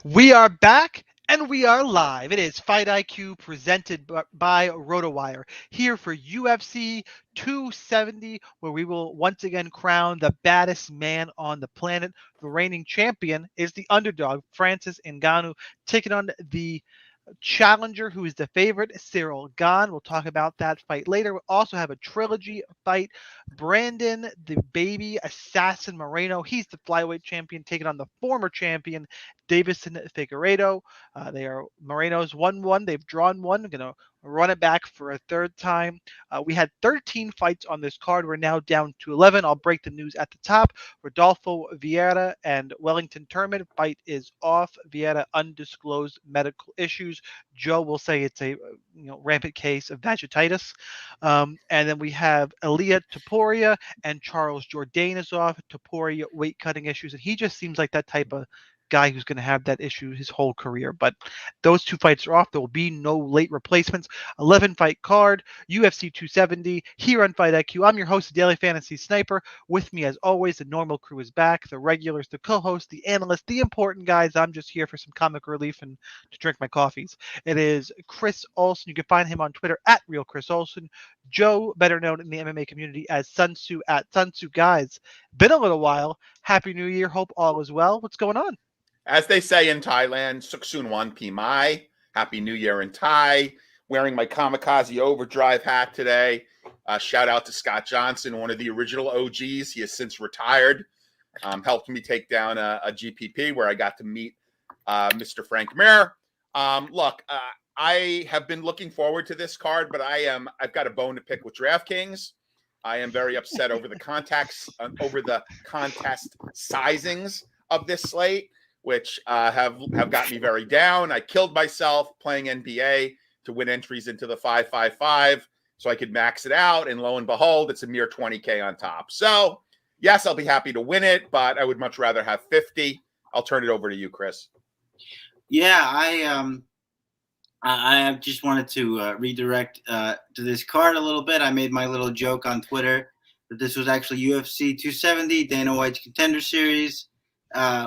We are back and we are live. It is Fight IQ presented by RotoWire here for UFC 270, where we will once again crown the baddest man on the planet. The reigning champion is the underdog, Francis Ngannou, taking on the challenger who is the favorite, Cyril Gane. We'll talk about that fight later. We'll also have a trilogy fight. Brandon, the baby assassin Moreno, he's the flyweight champion, taking on the former champion, Deiveson Figueiredo. Moreno's won one. They've drawn one. Going to run it back for a third time. We had 13 fights on this card. We're now down to 11. I'll break the news at the top. Rodolfo Vieira and Wellington Turman fight is off. Vieira undisclosed medical issues. Joe will say it's a rampant case of vaginitis. And then we have Elia Topuria and Charles Jourdain is off. Topuria weight cutting issues, and he just seems like that type of guy who's going to have that issue his whole career. But those two fights are off. There will be no late replacements. 11 fight card, UFC 270 here on Fight IQ. I'm your host, the Daily Fantasy Sniper. With me, as always, the normal crew is back. The regulars, the co-hosts, the analysts, the important guys. I'm just here for some comic relief and to drink my coffees. It is Chris Olson. You can find him on Twitter at Real Chris Olson. Joe, better known in the MMA community as Sun Tzu at Sun Tzu. Guys, been a little while. Happy New Year. Hope all is well. What's going on? As they say in Thailand, Suksun Wan Pi Mai. Happy New Year in Thai. Wearing my Kamikaze Overdrive hat today. Shout out to Scott Johnson, one of the original OGs. He has since retired. Helped me take down a GPP where I got to meet Mr. Frank Mir. Look, I have been looking forward to this card, but I've got a bone to pick with DraftKings. I am very upset over the contest sizings of this slate, which have got me very down. I killed myself playing NBA to win entries into the 555 so I could max it out. And lo and behold, it's a mere 20K on top. So, yes, I'll be happy to win it, but I would much rather have 50. I'll turn it over to you, Chris. Yeah, I just wanted to redirect to this card a little bit. I made my little joke on Twitter that this was actually UFC 270, Dana White's Contender Series.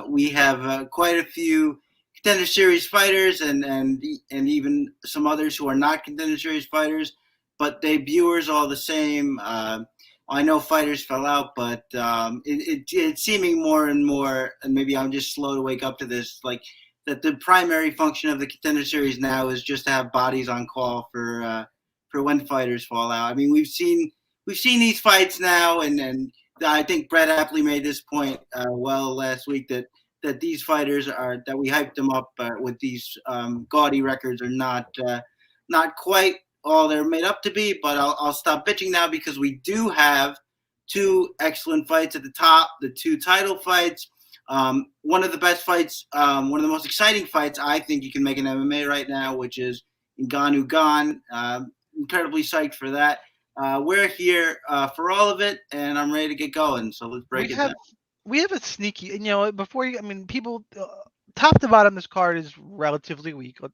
We have quite a few Contender Series fighters and even some others who are not Contender Series fighters, but debuters all the same. I know fighters fell out, but it's seeming more and more, and maybe I'm just slow to wake up to this, like that the primary function of the Contender Series now is just to have bodies on call for when fighters fall out. I mean, we've seen these fights now, and I think Brett Apley made this point last week that these fighters that we hyped them up with these gaudy records are not quite all they're made up to be. But I'll stop bitching now because we do have two excellent fights at the top, the two title fights. One of the best fights, one of the most exciting fights I think you can make in MMA right now, which is Ngannou Gane. Incredibly psyched for that. We're here for all of it, and I'm ready to get going. So let's break it down. We have a sneaky, people, top to bottom, this card is relatively weak. We'll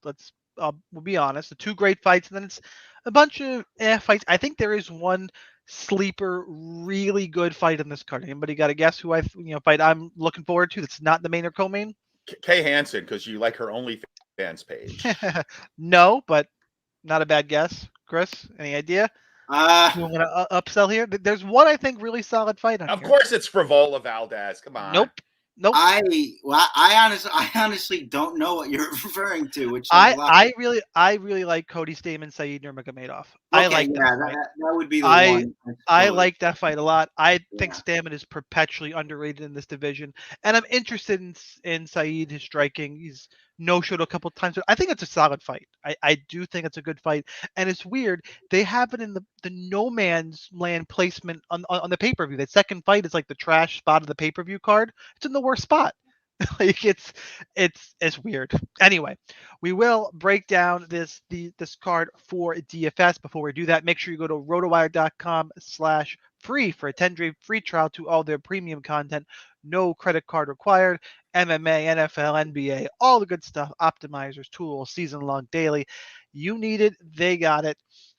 be honest. The two great fights, and then it's a bunch of fights. I think there is one sleeper, really good fight in this card. Anybody got to guess who fight I'm looking forward to? That's not the main or co-main. Kay Hansen, because you like her OnlyFans page. No, but not a bad guess. Chris, any idea? You want to upsell here? There's one I think really solid fight on Of here. course, it's Frivola Valdez. Come on. Nope. I honestly don't know what you're referring to. Which I really like Cody Stamann, Saeed Nurmagomedov. I like that fight. That would be the one. I like that fight a lot. I think Stamann is perpetually underrated in this division, and I'm interested in Saeed. His striking, he's no-showed a couple of times, but I think it's a solid fight. I do think it's a good fight, and it's weird they have it in the no man's land placement on the pay-per-view. That second fight is like the trash spot of the pay-per-view card. It's in the worst spot. Like it's weird. Anyway, we will break down this card for DFS. Before we do that, make sure you go to rotowire.com/free for a 10-day free trial to all their premium content. No credit card required. MMA, NFL, NBA, all the good stuff. Optimizers, tools, season-long, daily. You need it. They got it.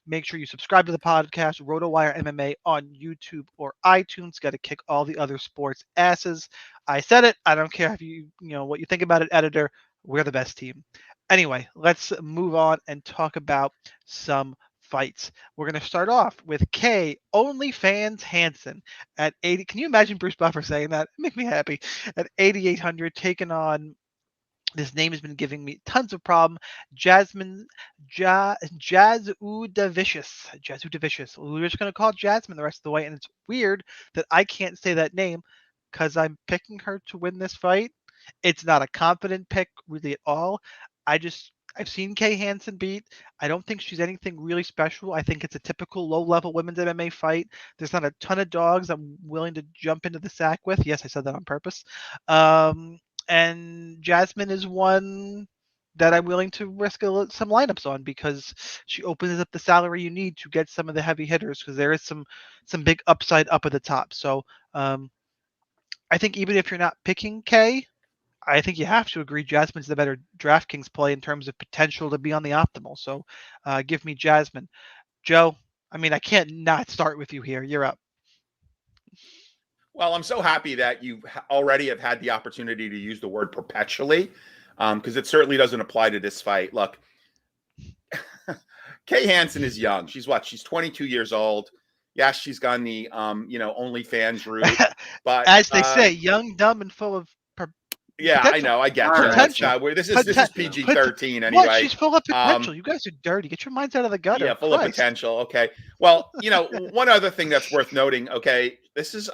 Make sure you subscribe to the podcast, RotoWire MMA on YouTube or iTunes. Got to kick all the other sports asses. I said it. I don't care if you what you think about it, editor. We're the best team. Anyway, let's move on and talk about some fights. We're going to start off with K OnlyFans Hansen at 80. Can you imagine Bruce Buffer saying that? Make me happy. At 8,800, taking on. This name has been giving me tons of problem. Jasmine Jazudavicious. Jazudavicious. We're just gonna call it Jasmine the rest of the way, and it's weird that I can't say that name because I'm picking her to win this fight. It's not a confident pick really at all. I've seen Kay Hansen beat. I don't think she's anything really special. I think it's a typical low-level women's MMA fight. There's not a ton of dogs I'm willing to jump into the sack with. Yes, I said that on purpose. And Jasmine is one that I'm willing to risk some lineups on because she opens up the salary you need to get some of the heavy hitters because there is some big upside up at the top. So I think even if you're not picking K, I think you have to agree Jasmine's the better DraftKings play in terms of potential to be on the optimal. So give me Jasmine. Joe, I mean, I can't not start with you here. You're up. Well, I'm so happy that you already have had the opportunity to use the word perpetually, because it certainly doesn't apply to this fight. Look, Kay Hansen is young. She's 22 years old. Yes, she's gone the OnlyFans route, but as they say, young, dumb, and full of yeah, potential. I know. I get you. This is PG-13 anyway. What? She's full of potential. You guys are dirty. Get your minds out of the gutter. Yeah, full of potential. Okay. Well, one other thing that's worth noting. Okay, this is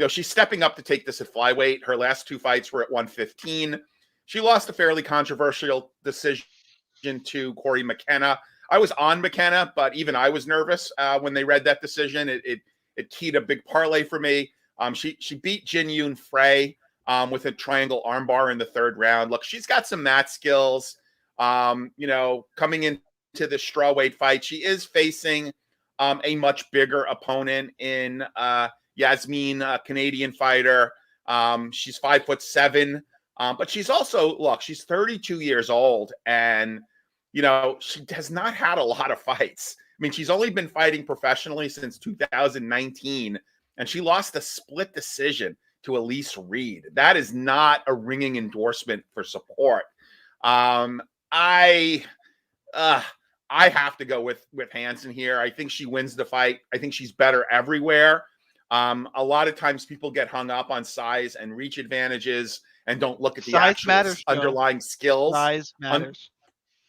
she's stepping up to take this at flyweight. Her last two fights were at 115. She lost a fairly controversial decision to Corey McKenna. I was on McKenna, but even I was nervous when they read that decision. It keyed a big parlay for me. She beat Jin Yoon Frey with a triangle armbar in the third round. Look, she's got some mat skills. Coming into the strawweight fight, she is facing a much bigger opponent in Yasmin, a Canadian fighter. She's 5'7", but she's also, she's 32 years old, and she has not had a lot of fights. I mean, she's only been fighting professionally since 2019, and she lost a split decision to Elise Reed. That is not a ringing endorsement for support. I have to go with Hansen here. I think she wins the fight. I think she's better everywhere. A lot of times people get hung up on size and reach advantages and don't look at the actual underlying skills. Size matters.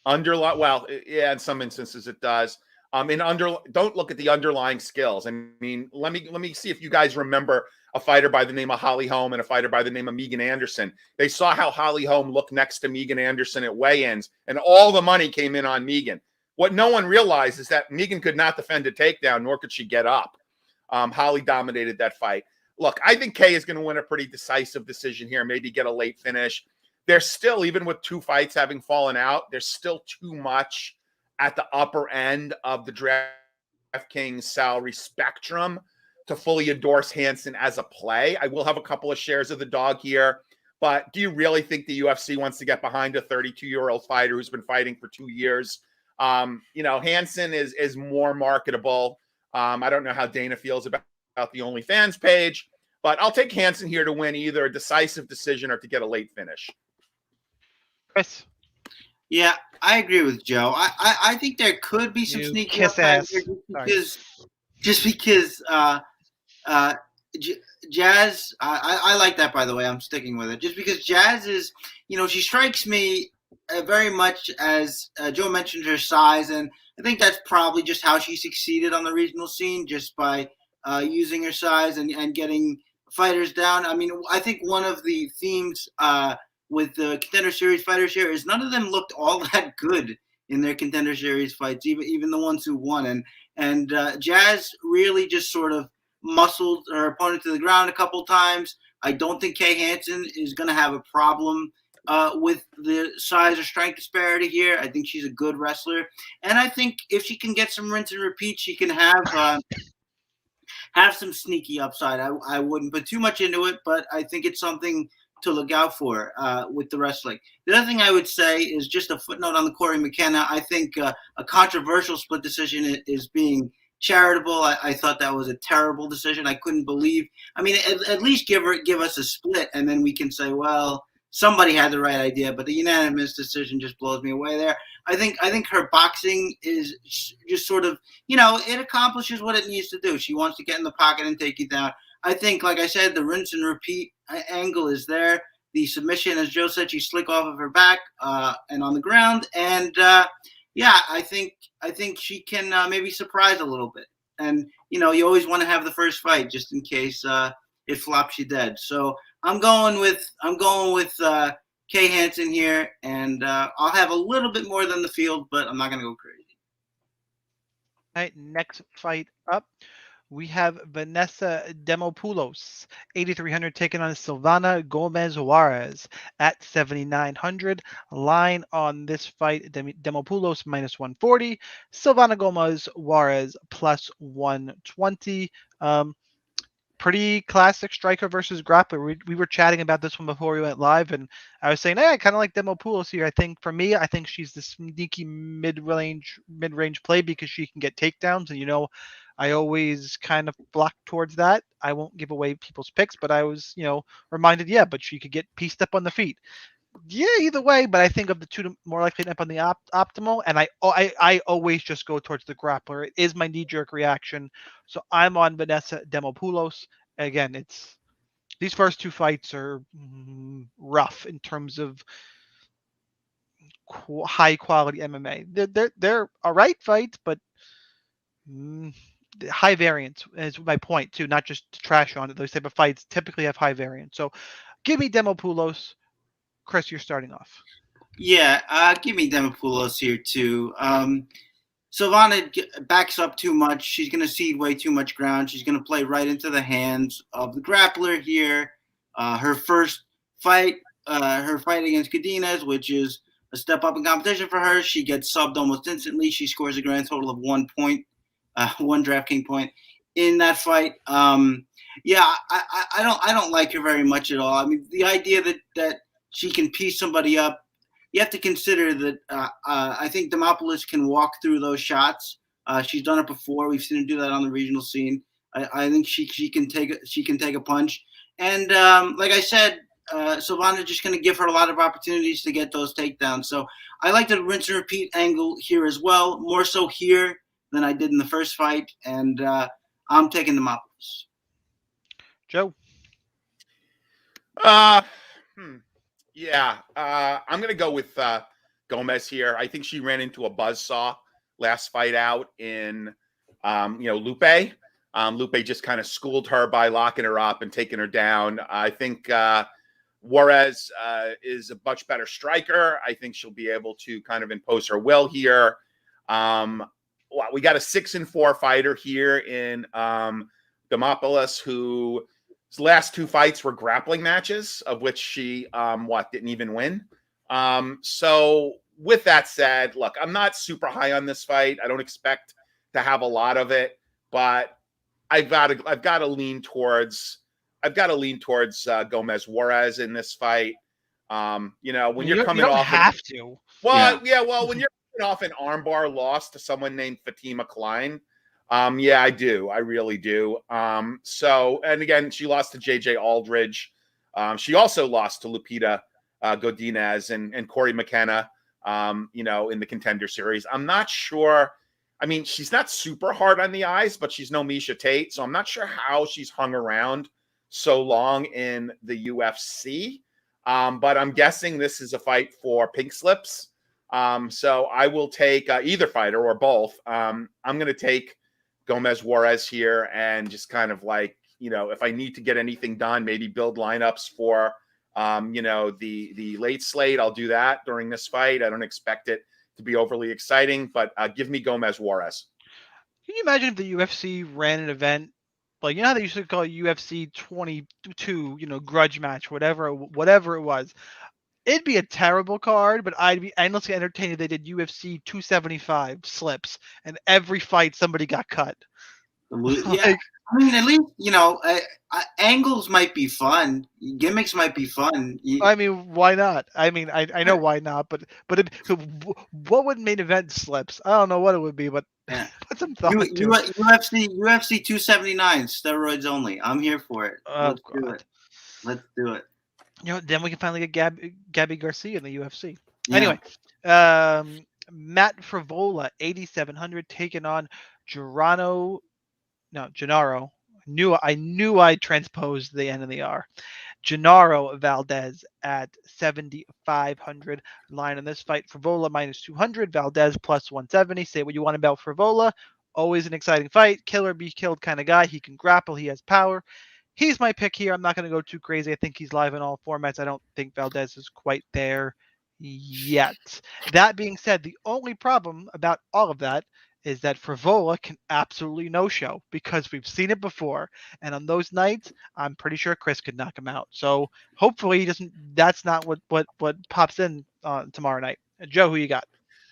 In some instances it does. Don't look at the underlying skills. I mean, let me see if you guys remember a fighter by the name of Holly Holm and a fighter by the name of Megan Anderson. They saw how Holly Holm looked next to Megan Anderson at weigh-ins, and all the money came in on Megan. What no one realized is that Megan could not defend a takedown, nor could she get up. Holly dominated that fight. Look, I think Kay is going to win a pretty decisive decision here, maybe get a late finish. There's still, even with two fights having fallen out, there's still too much at the upper end of the DraftKings salary spectrum to fully endorse Hansen as a play. I will have a couple of shares of the dog here, but do you really think the UFC wants to get behind a 32-year-old fighter who's been fighting for 2 years? Hansen is more marketable. I don't know how Dana feels about the OnlyFans page, but I'll take Hansen here to win either a decisive decision or to get a late finish. Chris? Yeah, I agree with Joe. I think there could be some sneaky upside just because Jazz. I like that, by the way. I'm sticking with it just because Jazz is, she strikes me very much as Joe mentioned her size, and I think that's probably just how she succeeded on the regional scene, just by using her size and getting fighters down. I mean, I think one of the themes with the Contender Series fighters here is none of them looked all that good in their Contender Series fights, even the ones who won. And Jazz really just sort of muscled her opponent to the ground a couple times. I don't think Kay Hansen is going to have a problem with the size or strength disparity here. I think she's a good wrestler. And I think if she can get some rinse and repeat, she can have some sneaky upside. I wouldn't put too much into it, but I think it's something to look out for with the wrestling. The other thing I would say is just a footnote on the Corey McKenna. I think a controversial split decision is being charitable. I thought that was a terrible decision. I couldn't believe. I mean, at least give us a split, and then we can say, well, somebody had the right idea, but the unanimous decision just blows me away there. I think her boxing is just sort of, it accomplishes what it needs to do. She wants to get in the pocket and take you down. I think, like I said, the rinse and repeat angle is there. The submission, as Joe said, she's slick off of her back and on the ground. And, I think she can maybe surprise a little bit. And, you always want to have the first fight just in case it flops you dead. So I'm going with Kay Hansen here, and I'll have a little bit more than the field, but I'm not going to go crazy. All right, next fight up, we have Vanessa Demopoulos, 8,300, taking on Silvana Gomez Juarez at 7,900. Line on this fight, Demopoulos minus 140, Silvana Gomez Juarez plus 120. Pretty classic striker versus grappler. We were chatting about this one before we went live, and I was saying, hey, I kind of like Demopoulos here. I think she's the sneaky mid-range play because she can get takedowns, and I always kind of block towards that. I won't give away people's picks, but I was, reminded, but she could get pieced up on the feet. Yeah, either way, but I think of the two more likely to end up on the optimal, and I always just go towards the grappler. It is my knee-jerk reaction, so I'm on Vanessa Demopoulos. Again, these first two fights are rough in terms of high-quality MMA. They're all right fights, but high variance is my point too. Not just to trash on it. Those type of fights typically have high variance. So, give me Demopoulos. Chris, you're starting off. Yeah, give me Demopoulos here too. Silvana backs up too much. She's going to cede way too much ground. She's going to play right into the hands of the grappler here. Her first fight, her fight against Godinez, which is a step up in competition for her, she gets subbed almost instantly. She scores a grand total of 1 point, one DraftKings point in that fight. I don't like her very much at all. I mean, the idea that she can piece somebody up, you have to consider that I think Demopoulos can walk through those shots. She's done it before. We've seen her do that on the regional scene. I think she can take a punch. And like I said, Silvana's just going to give her a lot of opportunities to get those takedowns. So I like the rinse and repeat angle here as well, more so here than I did in the first fight. And I'm taking Demopoulos. Joe? I'm going to go with Gomez here. I think she ran into a buzzsaw last fight out in, Lupe. Lupe just kind of schooled her by locking her up and taking her down. I think Juarez is a much better striker. I think she'll be able to kind of impose her will here. We got a 6-4 fighter here in Demopoulos, who his last two fights were grappling matches, of which she didn't even win. So with that said, look, I'm not super high on this fight. I don't expect to have a lot of it, but I've got to lean towards Gomez Juarez in this fight. When you're coming off, when you're coming off an armbar loss to someone named Fatima Klein. I do. I really do. And again, she lost to JJ Aldridge. She also lost to Lupita Godinez and Corey McKenna, in the Contender Series. I'm not sure. I mean, she's not super hard on the eyes, but she's no Misha Tate. So I'm not sure how she's hung around so long in the UFC. But I'm guessing this is a fight for pink slips. So I will take either fighter or both. I'm going to take Gomez Juarez here and just kind of if I need to get anything done, maybe build lineups for, the late slate, I'll do that during this fight. I don't expect it to be overly exciting, but give me Gomez Juarez. Can you imagine if the UFC ran an event how they used to call it UFC 22, grudge match, whatever it was? It'd be a terrible card, but I'd be endlessly entertained if they did UFC 275 slips and every fight somebody got cut. Yeah, I mean, at least angles might be fun, gimmicks might be fun. I mean, why not? I mean, I know why not, but what would main event slips? I don't know what it would be, but put some thought to it. UFC 279 steroids only. I'm here for it. Oh, Let's do it. Then we can finally get Gabby Garcia in the UFC. Yeah. Anyway, Matt Frivola, 8,700, taking on Gennaro. I knew I transposed the N and the R. Gennaro Valdez at 7,500. Line in this fight: Frivola minus 200, Valdez plus 170. Say what you want about Frivola. Always an exciting fight. Killer be killed kind of guy. He can grapple. He has power. He's my pick here. I'm not going to go too crazy. I think he's live in all formats. I don't think Valdez is quite there yet. That being said, the only problem about all of that is that Frivola can absolutely no-show because we've seen it before. And on those nights, I'm pretty sure Chris could knock him out. So hopefully he doesn't. That's not what pops in tomorrow night. Joe, who you got?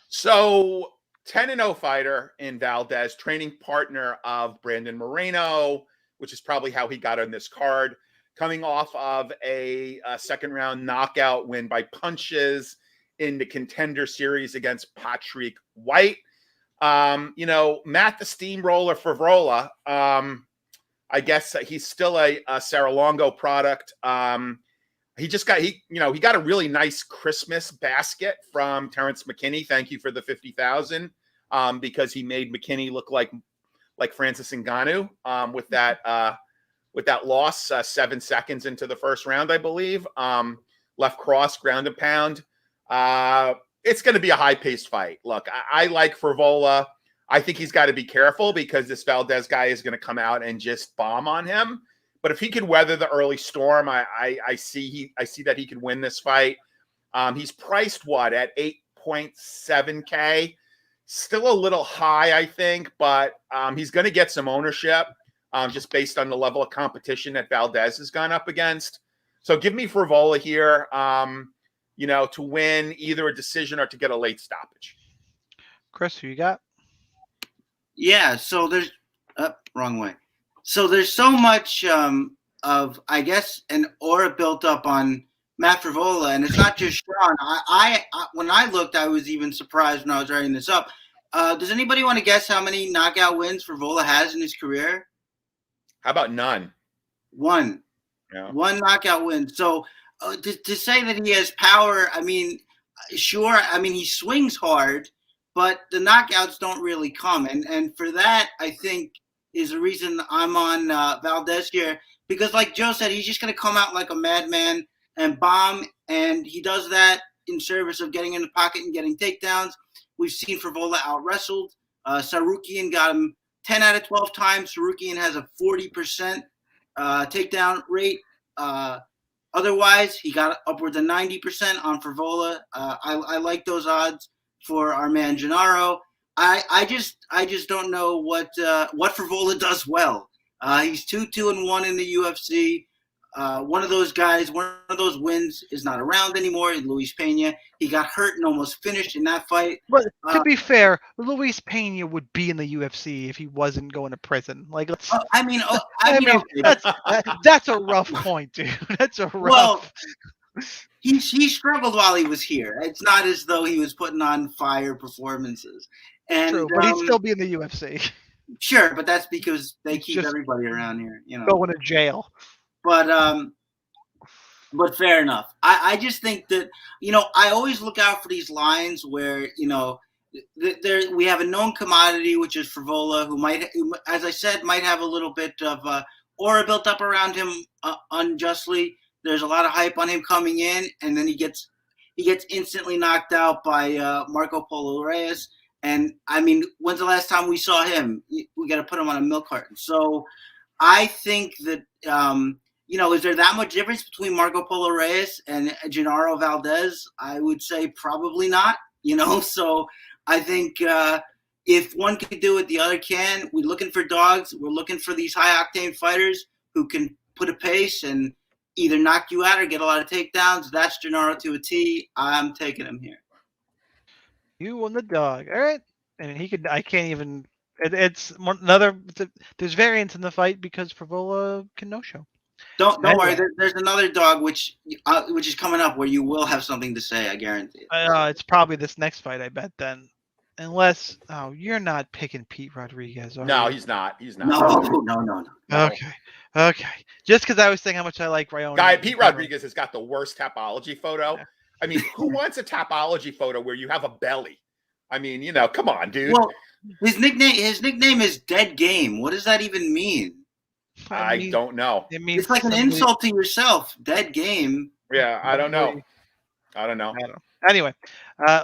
So 10-0 fighter in Valdez, training partner of Brandon Moreno, which is probably how he got on this card, coming off of a second round knockout win by punches in the Contender Series against Patrick White. Matt the Steamroller Frivola, I guess he's still a Saralongo product. He got a really nice Christmas basket from Terrence McKinney. Thank you for the 50,000, because he made McKinney look like Francis Ngannou with that loss 7 seconds into the first round, I believe. Left cross, ground and pound. It's going to be a high-paced fight. Look, I like Frivola. I think he's got to be careful because this Valdez guy is going to come out and just bomb on him. But if he could weather the early storm, I see that he could win this fight. He's priced at 8.7K. Still a little high, I think, but he's going to get some ownership just based on the level of competition that Valdez has gone up against. So give me Frivola here, to win either a decision or to get a late stoppage. Chris, who you got? Yeah, so there's wrong way. So there's so much of, I guess, an aura built up on Matt Frivola, and it's not just Shaun. I when I looked, I was even surprised when I was writing this up. Does anybody want to guess how many knockout wins Frivola has in his career? How about none? One. Yeah. One knockout win. So to say that he has power, I mean, sure. I mean, he swings hard, but the knockouts don't really come. And for that, I think, is the reason I'm on Valdez here. Because like Joe said, he's just going to come out like a madman and bomb. And he does that in service of getting in the pocket and getting takedowns. We've seen Frivola out-wrestled. Sarukian got him 10 out of 12 times. Sarukian has a 40% takedown rate. Otherwise, he got upwards of 90% on Frivola. I like those odds for our man Gennaro. I just don't know what Frivola does well. He's 2-1 in the UFC. One of those guys, one of those wins is not around anymore. Luis Pena. He got hurt and almost finished in that fight. But to be fair, Luis Pena would be in the UFC if he wasn't going to prison. Like, that's a rough point, dude. That's a rough. Well, he struggled while he was here. It's not as though he was putting on fire performances. And, true, but he'd still be in the UFC. Sure, but that's because they keep everybody around here, going to jail. But fair enough. I just think that, I always look out for these lines where, we have a known commodity, which is Frivola, who as I said, might have a little bit of aura built up around him unjustly. There's a lot of hype on him coming in, and then he gets instantly knocked out by Marco Polo Reyes. And I mean, when's the last time we saw him? We got to put him on a milk carton. So I think that, is there that much difference between Marco Polo Reyes and Gennaro Valdez? I would say probably not, So I think if one can do it, the other can. We're looking for dogs. We're looking for these high-octane fighters who can put a pace and either knock you out or get a lot of takedowns. That's Gennaro to a T. I'm taking him here. You and the dog. All right. I mean, I can't even. It's another. There's variance in the fight because Frivola can no-show. Don't worry. There's another dog which is coming up where you will have something to say. I guarantee it. It's probably this next fight. I bet then. Unless, you're not picking Pete Rodriguez, are No, you? he's not. He's not. No. No. Okay. Just because I was saying how much I like Ryoni. Guy, Pete Rodriguez has got the worst Tapology photo. Yeah. I mean, who wants a Tapology photo where you have a belly? I mean, come on, dude. Well, his nickname is Dead Game. What does that even mean? I don't know. It means It's like an insult to yourself. Dead Game. Yeah, I don't know. Anyway,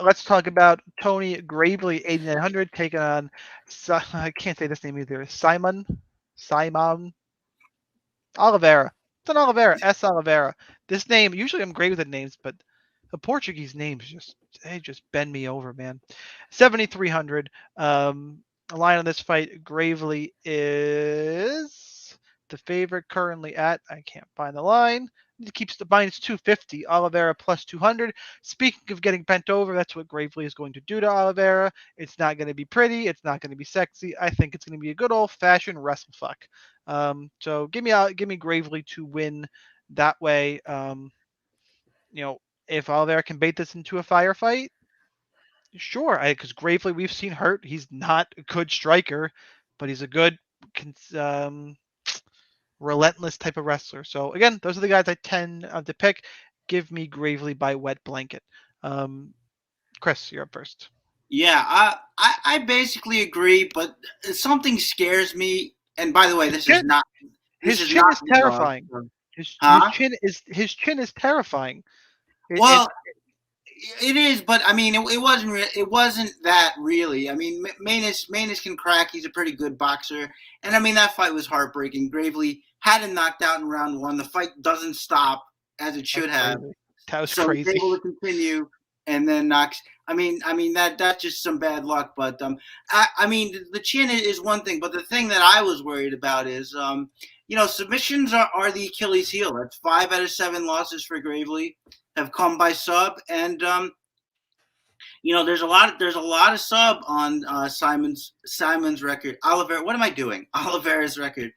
let's talk about Tony Gravely, 8,900, taking on, I can't say this name either, Simon Oliveira. It's an Oliveira, S. Oliveira. This name, usually I'm great with the names, but the Portuguese names just bend me over, man. 7,300. The line on this fight, Gravely is the favorite currently at, I can't find the line. It keeps the minus 250. Oliveira plus 200. Speaking of getting bent over, that's what Gravely is going to do to Oliveira. It's not going to be pretty. It's not going to be sexy. I think it's going to be a good old-fashioned wrestle fuck. So give me Gravely to win that way. If Oliveira can bait this into a firefight, sure. Because Gravely we've seen hurt. He's not a good striker, but he's a good relentless type of wrestler. So again, those are the guys I tend to pick. Give me Gravely by wet blanket. Chris, you're up first. Yeah, I basically agree, but something scares me. And by the way, his chin is terrifying. His chin is terrifying. It is, but I mean, it wasn't that really. I mean, Manus can crack. He's a pretty good boxer, and I mean that fight was heartbreaking. Gravely had him knocked out in round 1. The fight doesn't stop as it should have. That was so crazy. He's able to continue, and then knocks. I mean that's just some bad luck. But I mean the chin is one thing, but the thing that I was worried about is submissions are the Achilles heel. That's 5 out of 7 losses for Gravely have come by sub, and there's a lot of sub on Simon's record. What am I doing? Oliveira's record.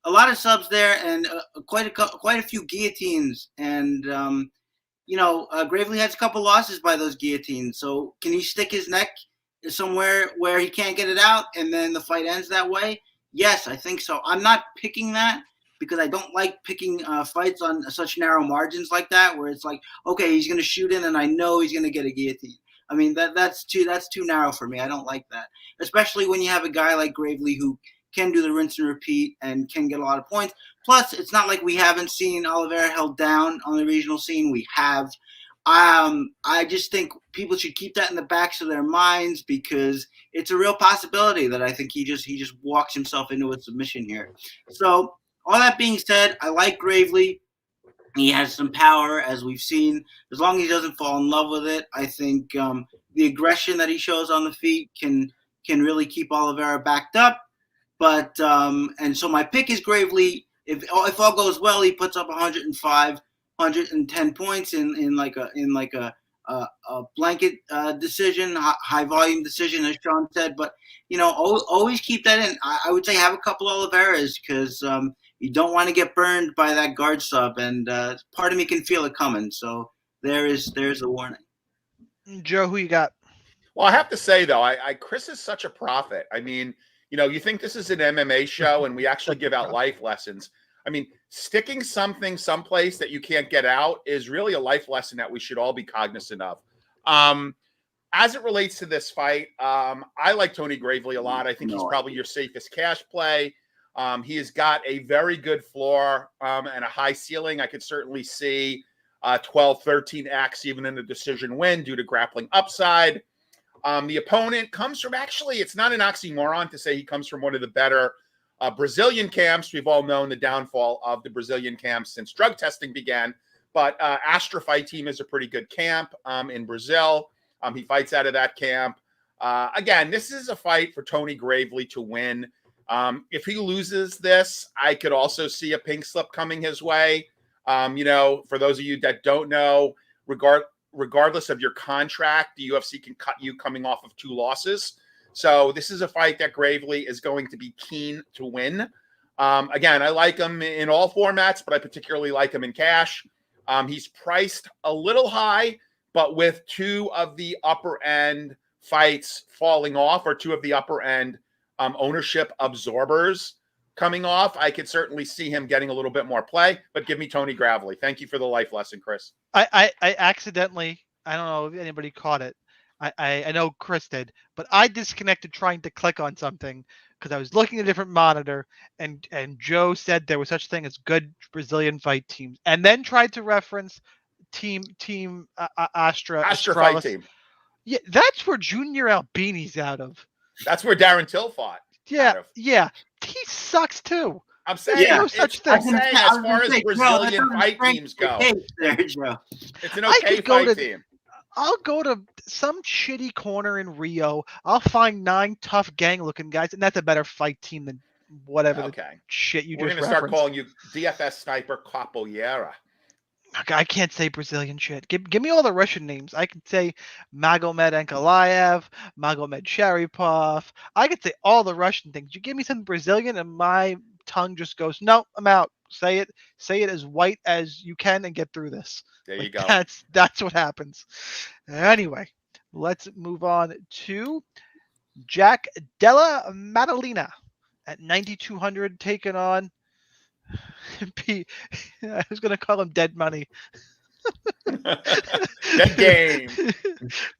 A lot of subs there, and quite a few guillotines, and Gravely has a couple losses by those guillotines. So can he stick his neck somewhere where he can't get it out, and then the fight ends that way? Yes, I think so. I'm not picking that, because I don't like picking fights on such narrow margins like that, where it's like, okay, he's going to shoot in, and I know he's going to get a guillotine. I mean, that's too narrow for me. I don't like that, especially when you have a guy like Gravely who can do the rinse and repeat and can get a lot of points. Plus, it's not like we haven't seen Oliveira held down on the regional scene. We have. I just think people should keep that in the backs of their minds, because it's a real possibility that I think he just walks himself into a submission here. So, all that being said, I like Gravely. He has some power, as we've seen. As long as he doesn't fall in love with it, I think the aggression that he shows on the feet can really keep Oliveira backed up. But and so my pick is Gravely. If all goes well, he puts up 105, 110 points in like a blanket decision, high volume decision, as Shaun said. But always keep that in. I would say have a couple Oliveiras, because you don't want to get burned by that guard sub, and part of me can feel it coming. So there's a warning. Joe, who you got? Well, I have to say though, Chris is such a prophet. I mean, you think this is an MMA show and we actually give out life lessons. I mean, sticking something someplace that you can't get out is really a life lesson that we should all be cognizant of. As it relates to this fight, I like Tony Gravely a lot. I think he's probably your safest cash play. He has got a very good floor and a high ceiling. I could certainly see 12, 13x even in the decision win due to grappling upside. The opponent comes from, actually, it's not an oxymoron to say he comes from one of the better Brazilian camps. We've all known the downfall of the Brazilian camps since drug testing began. But Astra Fight Team is a pretty good camp in Brazil. He fights out of that camp. Again, this is a fight for Tony Gravely to win. If he loses this, I could also see a pink slip coming his way. For those of you that don't know, regardless of your contract, the UFC can cut you coming off of 2 losses. So this is a fight that Gravely is going to be keen to win. Again, I like him in all formats, but I particularly like him in cash. He's priced a little high, but with 2 of the upper end fights falling off or two of the upper end ownership absorbers coming off, I could certainly see him getting a little bit more play. But give me Tony Gravely. Thank you for the life lesson, Chris. I accidentally, I don't know if anybody caught it. I know Chris did, but I disconnected trying to click on something because I was looking at a different monitor, and Joe said there was such thing as good Brazilian fight teams, and then tried to reference team Astra Fight Astralis. team. Yeah, that's where Junior Albini's out of. That's where Darren Till fought. Yeah, yeah, he sucks too. I'm saying, no such thing. I'm saying as far as Brazilian fight teams go, there, Joe. It's an okay fight team. I'll go to some shitty corner in Rio. I'll find 9 tough gang-looking guys, and that's a better fight team than whatever the shit you We're just going to start referenced. calling you DFS Sniper Capoeira. I can't say Brazilian shit. Give me all the Russian names. I can say Magomed Ankalaev, Magomed Sharipov. I could say all the Russian things. You give me something Brazilian, and my tongue just goes, no, I'm out. Say it as white as you can and get through this. There you go. That's what happens. Anyway, let's move on to Jack Della Maddalena at 9,200, taking on Pete. I was gonna call him Dead Money. Dead Game.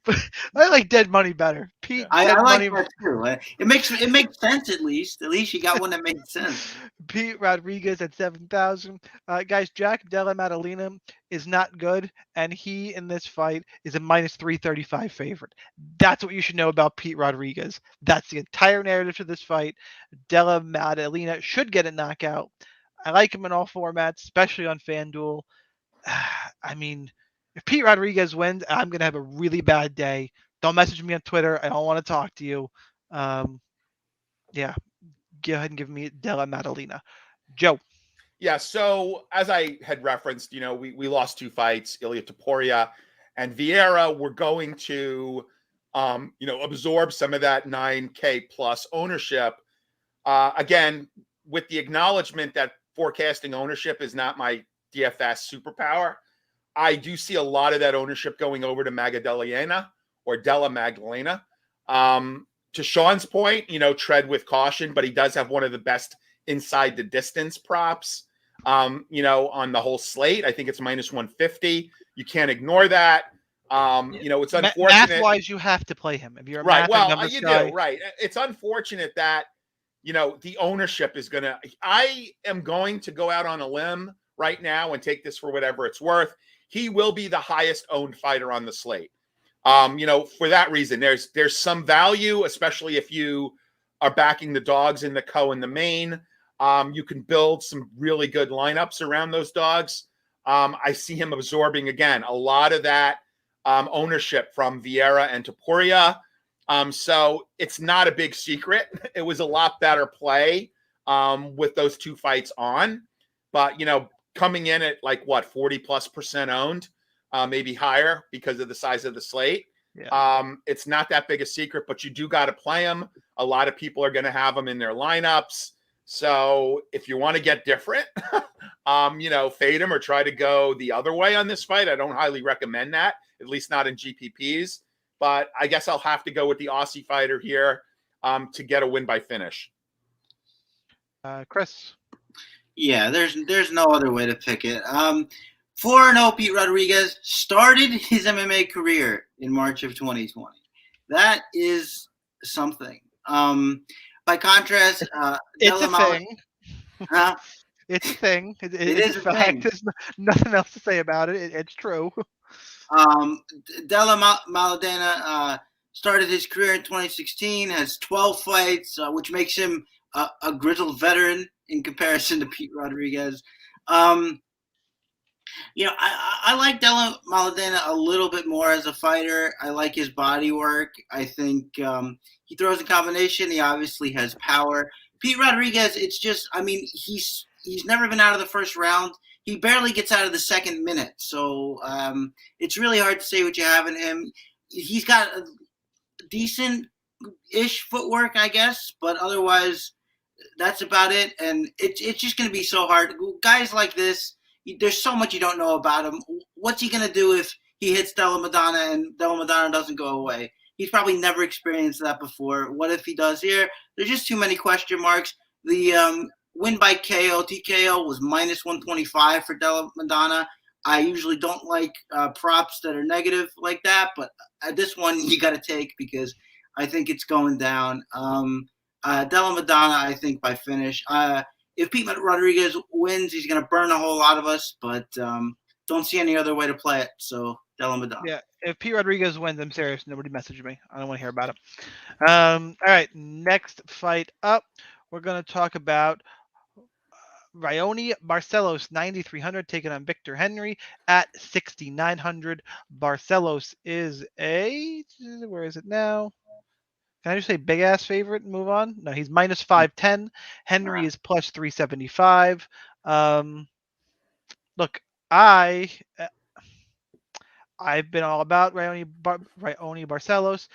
But I like Dead Money better. Pete. I Money. like that too. It makes sense at least. At least you got one that makes sense. Pete Rodriguez at 7,000. Guys, Jack Della Maddalena is not good, and he in this fight is a minus 335 favorite. That's what you should know about Pete Rodriguez. That's the entire narrative to this fight. Della Maddalena should get a knockout. I like him in all formats, especially on FanDuel. I mean, if Pete Rodriguez wins, I'm going to have a really bad day. Don't message me on Twitter. I don't want to talk to you. Yeah, go ahead and give me Della Maddalena. Joe. Yeah, so as I had referenced, we lost 2 fights, Ilia Topuria and Vieira. We're going to, absorb some of that 9K plus ownership. Again, with the acknowledgement that forecasting ownership is not my DFS superpower, I do see a lot of that ownership going over to Magdalena or Della Magdalena. To Shaun's point, tread with caution, but he does have one of the best inside the distance props, on the whole slate. I think it's minus 150. You can't ignore that. It's unfortunate. Math-wise, you have to play him. If you're a right, well, you do, right. It's unfortunate that, the ownership is I am going to go out on a limb right now and take this for whatever it's worth. He will be the highest owned fighter on the slate. For that reason, there's some value, especially if you are backing the dogs in the co and the main. You can build some really good lineups around those dogs. I see him absorbing, again, a lot of that ownership from Vieira and Topuria. So it's not a big secret. It was a lot better play with those 2 fights on. But, coming in at 40+% owned, maybe higher because of the size of the slate. Yeah. It's not that big a secret, but you do got to play them. A lot of people are going to have them in their lineups. So if you want to get different, fade them or try to go the other way on this fight. I don't highly recommend that, at least not in GPPs. But I guess I'll have to go with the Aussie fighter here to get a win by finish. Chris. Yeah, there's no other way to pick it. 4-0 Pete Rodriguez started his MMA career in March of 2020. That is something. By contrast, it's a thing. It's a thing. It is a fact. Thing. There's nothing else to say about it. It's true. Della Maddalena started his career in 2016, has 12 fights, which makes him a grizzled veteran in comparison to Pete Rodriguez. I like Della Maddalena a little bit more as a fighter. I like his body work. I think he throws a combination. He obviously has power. Pete Rodriguez, it's just, he's never been out of the first round. He barely gets out of the second minute. So it's really hard to say what you have in him. He's got a decent-ish footwork, I guess, but otherwise that's about it. And it's just going to be so hard. Guys like this, there's so much you don't know about him. What's he going to do if he hits Della Maddalena and Della Maddalena doesn't go away? He's probably never experienced that before. What if he does here? There's just too many question marks. The win by KO, TKO was minus 125 for Della Madonna. I usually don't like props that are negative like that, but this one you got to take because I think it's going down. Della Madonna, I think, by finish. If Pete Rodriguez wins, he's going to burn a whole lot of us, but don't see any other way to play it. So Della Madonna. Yeah, if Pete Rodriguez wins, I'm serious. Nobody message me. I don't want to hear about it. All right, next fight up, we're going to talk about Ryoni Barcelos 9,300 taking on Victor Henry at 6,900. Barcelos is where is it now? Can I just say big ass favorite and move on? No, he's minus 510. Henry is plus 375. Look, I've been all about Ryoni Barcelos.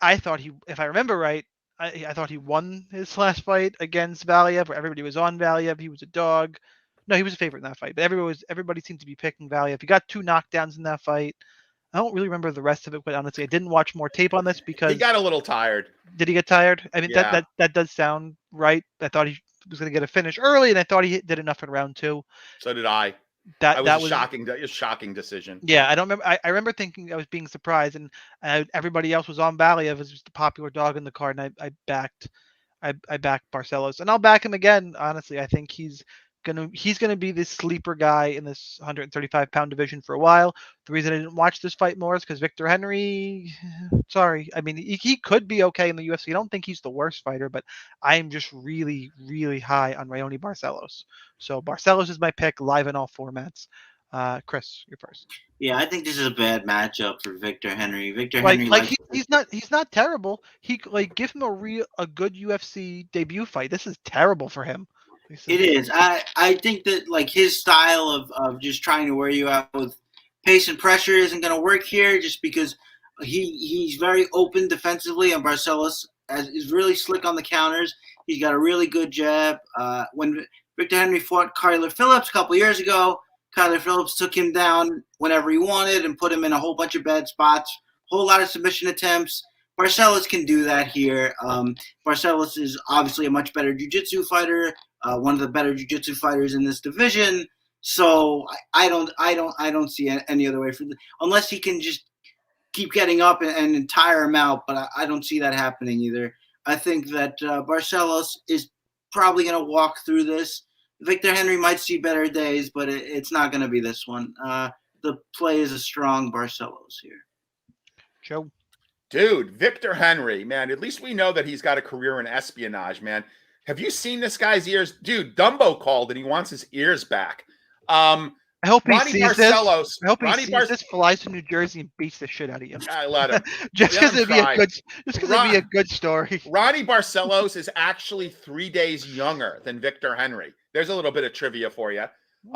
I thought he, if I remember right, I thought he won his last fight against Valiev, where everybody was on Valiev. He was a dog. No, he was a favorite in that fight, but everybody seemed to be picking Valiev. He got 2 knockdowns in that fight. I don't really remember the rest of it, but honestly, I didn't watch more tape on this because he got a little tired. Did he get tired? I mean, Yeah. that does sound right. I thought he was going to get a finish early, and I thought he did enough in round 2. So did I. That was a shocking decision. Yeah, I don't remember. I remember thinking I was being surprised, and everybody else was on Valiev as just a popular dog in the card, and I backed Barcelos, and I'll back him again. Honestly, I think he's gonna be this sleeper guy in this 135-pound division for a while. The reason I didn't watch this fight more is because Victor Henry. Sorry, I mean he could be okay in the UFC. I don't think he's the worst fighter, but I am just really, really high on Ryoni Barcelos. So Barcelos is my pick, live in all formats. Chris, you're first. Yeah, I think this is a bad matchup for Victor Henry. He's not terrible. He give him a good UFC debut fight. This is terrible for him. It is. I think that his style of just trying to wear you out with pace and pressure isn't going to work here, just because he's very open defensively, and Barcelos is really slick on the counters. He's got a really good jab. When Victor Henry fought Kyler Phillips a couple years ago, Kyler Phillips took him down whenever he wanted and put him in a whole bunch of bad spots, whole lot of submission attempts. Barcelos can do that here. Barcelos is obviously a much better jiu-jitsu fighter, one of the better jiu-jitsu fighters in this division. So I don't see any other way for unless he can just keep getting up and tire him out. But I don't see that happening either. I think that Barcelos is probably going to walk through this. Victor Henry might see better days, but it's not going to be this one. The play is a strong Barcelos here. Joe. Dude, Victor Henry, man, at least we know that he's got a career in espionage, man. Have you seen this guy's ears? Dude, Dumbo called and he wants his ears back. I hope Ronnie he sees Barcelos, this. I hope he sees this, flies to New Jersey and beats the shit out of you. I let him. Just because it'd be a good story. Ronnie Barcelos is actually 3 days younger than Victor Henry. There's a little bit of trivia for you.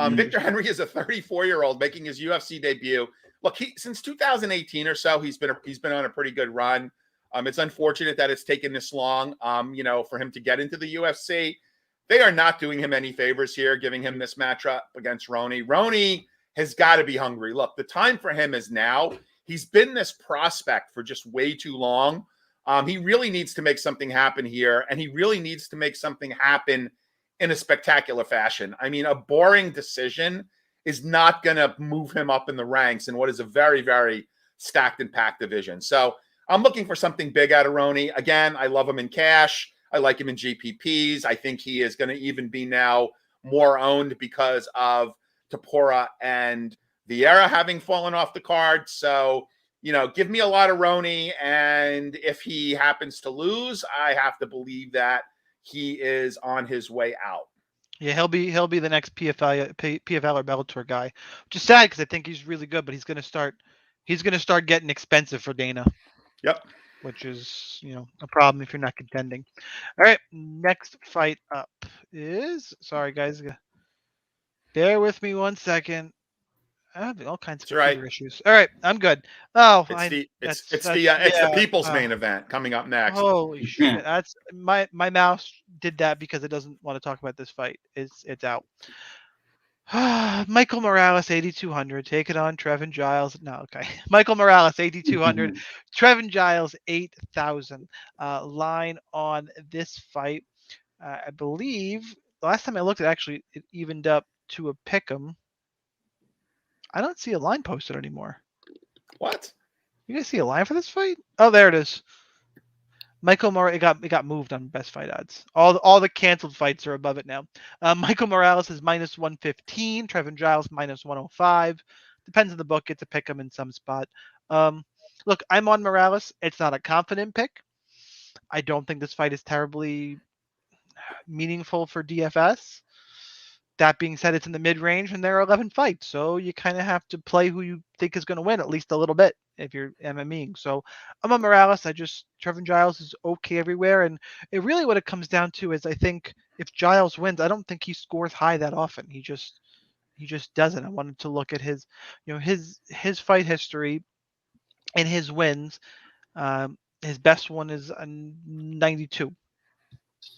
Victor Henry is a 34-year-old making his UFC debut. Look, since 2018 or so, he's been on a pretty good run. It's unfortunate that it's taken this long, for him to get into the UFC. They are not doing him any favors here, giving him this matchup against Ryoni. Ryoni has got to be hungry. Look, the time for him is now. He's been this prospect for just way too long. He really needs to make something happen here, and he really needs to make something happen in a spectacular fashion. I mean, a boring decision is not going to move him up in the ranks in what is a very, very stacked and packed division. So I'm looking for something big out of Ryoni. Again, I love him in cash. I like him in GPPs. I think he is going to even be now more owned because of Tapora and Vieira having fallen off the card. So, give me a lot of Ryoni. And if he happens to lose, I have to believe that he is on his way out. Yeah, he'll be the next PFL or Bellator guy, which is sad because I think he's really good, but he's gonna start getting expensive for Dana. Yep. Which is a problem if you're not contending. All right, next fight up is sorry guys, bear with me 1 second. I have all kinds of computer issues. All right, I'm good. Oh, it's the people's main event coming up next. Holy shit! That's my mouse did that because it doesn't want to talk about this fight. It's out. Michael Morales, 8,200. Take it on Trevin Giles. No, okay. Michael Morales, 8,200. Trevin Giles, 8,000. Line on this fight. I believe the last time I looked, it evened up to a pick 'em. I don't see a line posted anymore. What? You guys see a line for this fight? Oh, there it is. Michael Morales, it got moved on best fight odds. All the canceled fights are above it now. Michael Morales is minus 115. Trevin Giles minus 105. Depends on the book. It's a pick 'em in some spot. Look, I'm on Morales. It's not a confident pick. I don't think this fight is terribly meaningful for DFS. That being said, it's in the mid-range and there are 11 fights, so you kind of have to play who you think is going to win at least a little bit if you're MMEing. So I'm on Morales. Trevin Giles is okay everywhere, and it really what it comes down to is I think if Giles wins, I don't think he scores high that often. He just doesn't. I wanted to look at his his fight history and his wins. His best one is a 92.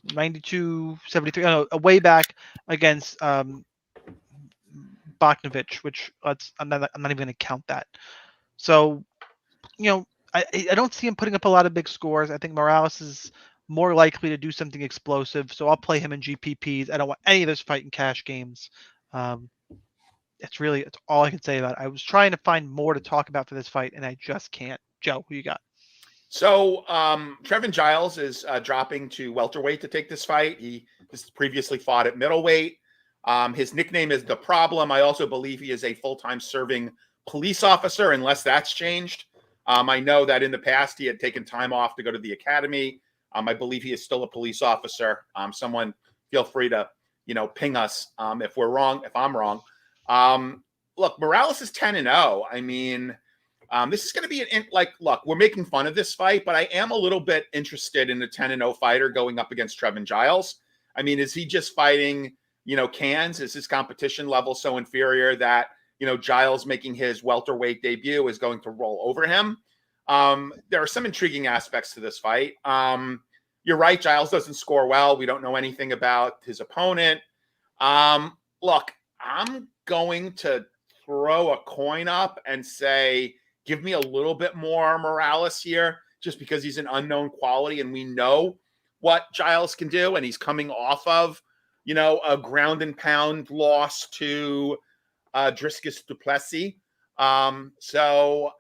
92-73, way back against Bogdanovich, which I'm not even going to count that. So, I don't see him putting up a lot of big scores. I think Morales is more likely to do something explosive, so I'll play him in GPPs. I don't want any of this fight in cash games. It's all I can say about it. I was trying to find more to talk about for this fight, and I just can't. Joe, who you got? So Trevin Giles is dropping to welterweight to take this fight. He has previously fought at middleweight. His nickname is The Problem. I also believe he is a full-time serving police officer, unless that's changed. I know that in the past he had taken time off to go to the academy. I believe he is still a police officer. Someone feel free to, ping us if we're wrong, if I'm wrong. Look, Morales is 10-0. I mean, this is going to be look, we're making fun of this fight, but I am a little bit interested in the 10-0 fighter going up against Trevin Giles. I mean, is he just fighting, cans? Is his competition level so inferior that, Giles making his welterweight debut is going to roll over him? There are some intriguing aspects to this fight. You're right. Giles doesn't score well. We don't know anything about his opponent. Look, I'm going to throw a coin up and say, give me a little bit more Morales here, just because he's an unknown quality and we know what Giles can do. And he's coming off of, a ground and pound loss to Dricus du Plessis. So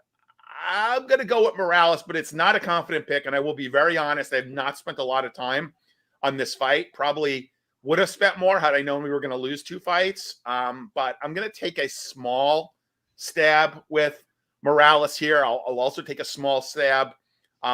I'm going to go with Morales, but it's not a confident pick. And I will be very honest, I have not spent a lot of time on this fight. Probably would have spent more had I known we were going to lose two fights. But I'm going to take a small stab with Morales here. I'll also take a small stab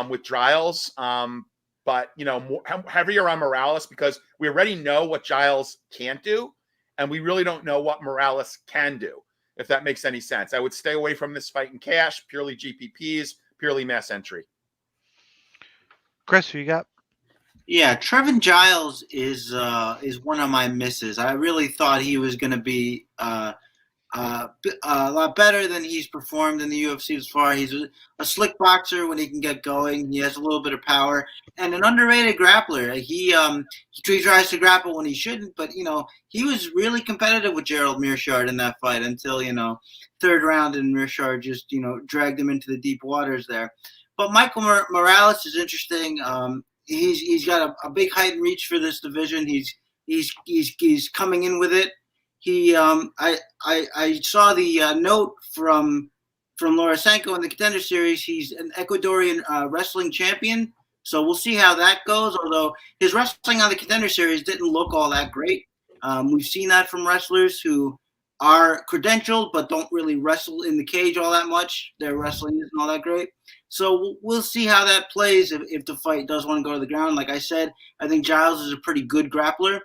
with Giles. But, more heavier on Morales because we already know what Giles can't do. And we really don't know what Morales can do, if that makes any sense. I would stay away from this fight in cash, purely GPPs, purely mass entry. Chris, who you got? Yeah, Trevin Giles is one of my misses. I really thought he was going to be a lot better than he's performed in the UFC as far. He's a slick boxer when he can get going. He has a little bit of power and an underrated grappler. He tries to grapple when he shouldn't, but he was really competitive with Gerald Meerschaert in that fight until third round and Meerschaert just dragged him into the deep waters there. But Michael Morales is interesting. He's got a big height and reach for this division. He's coming in with it. I saw the note from Lorosenko in the Contender Series. He's an Ecuadorian wrestling champion, so we'll see how that goes. Although his wrestling on the Contender Series didn't look all that great. We've seen that from wrestlers who are credentialed but don't really wrestle in the cage all that much. Their wrestling isn't all that great. So we'll see how that plays if the fight does want to go to the ground. Like I said, I think Giles is a pretty good grappler.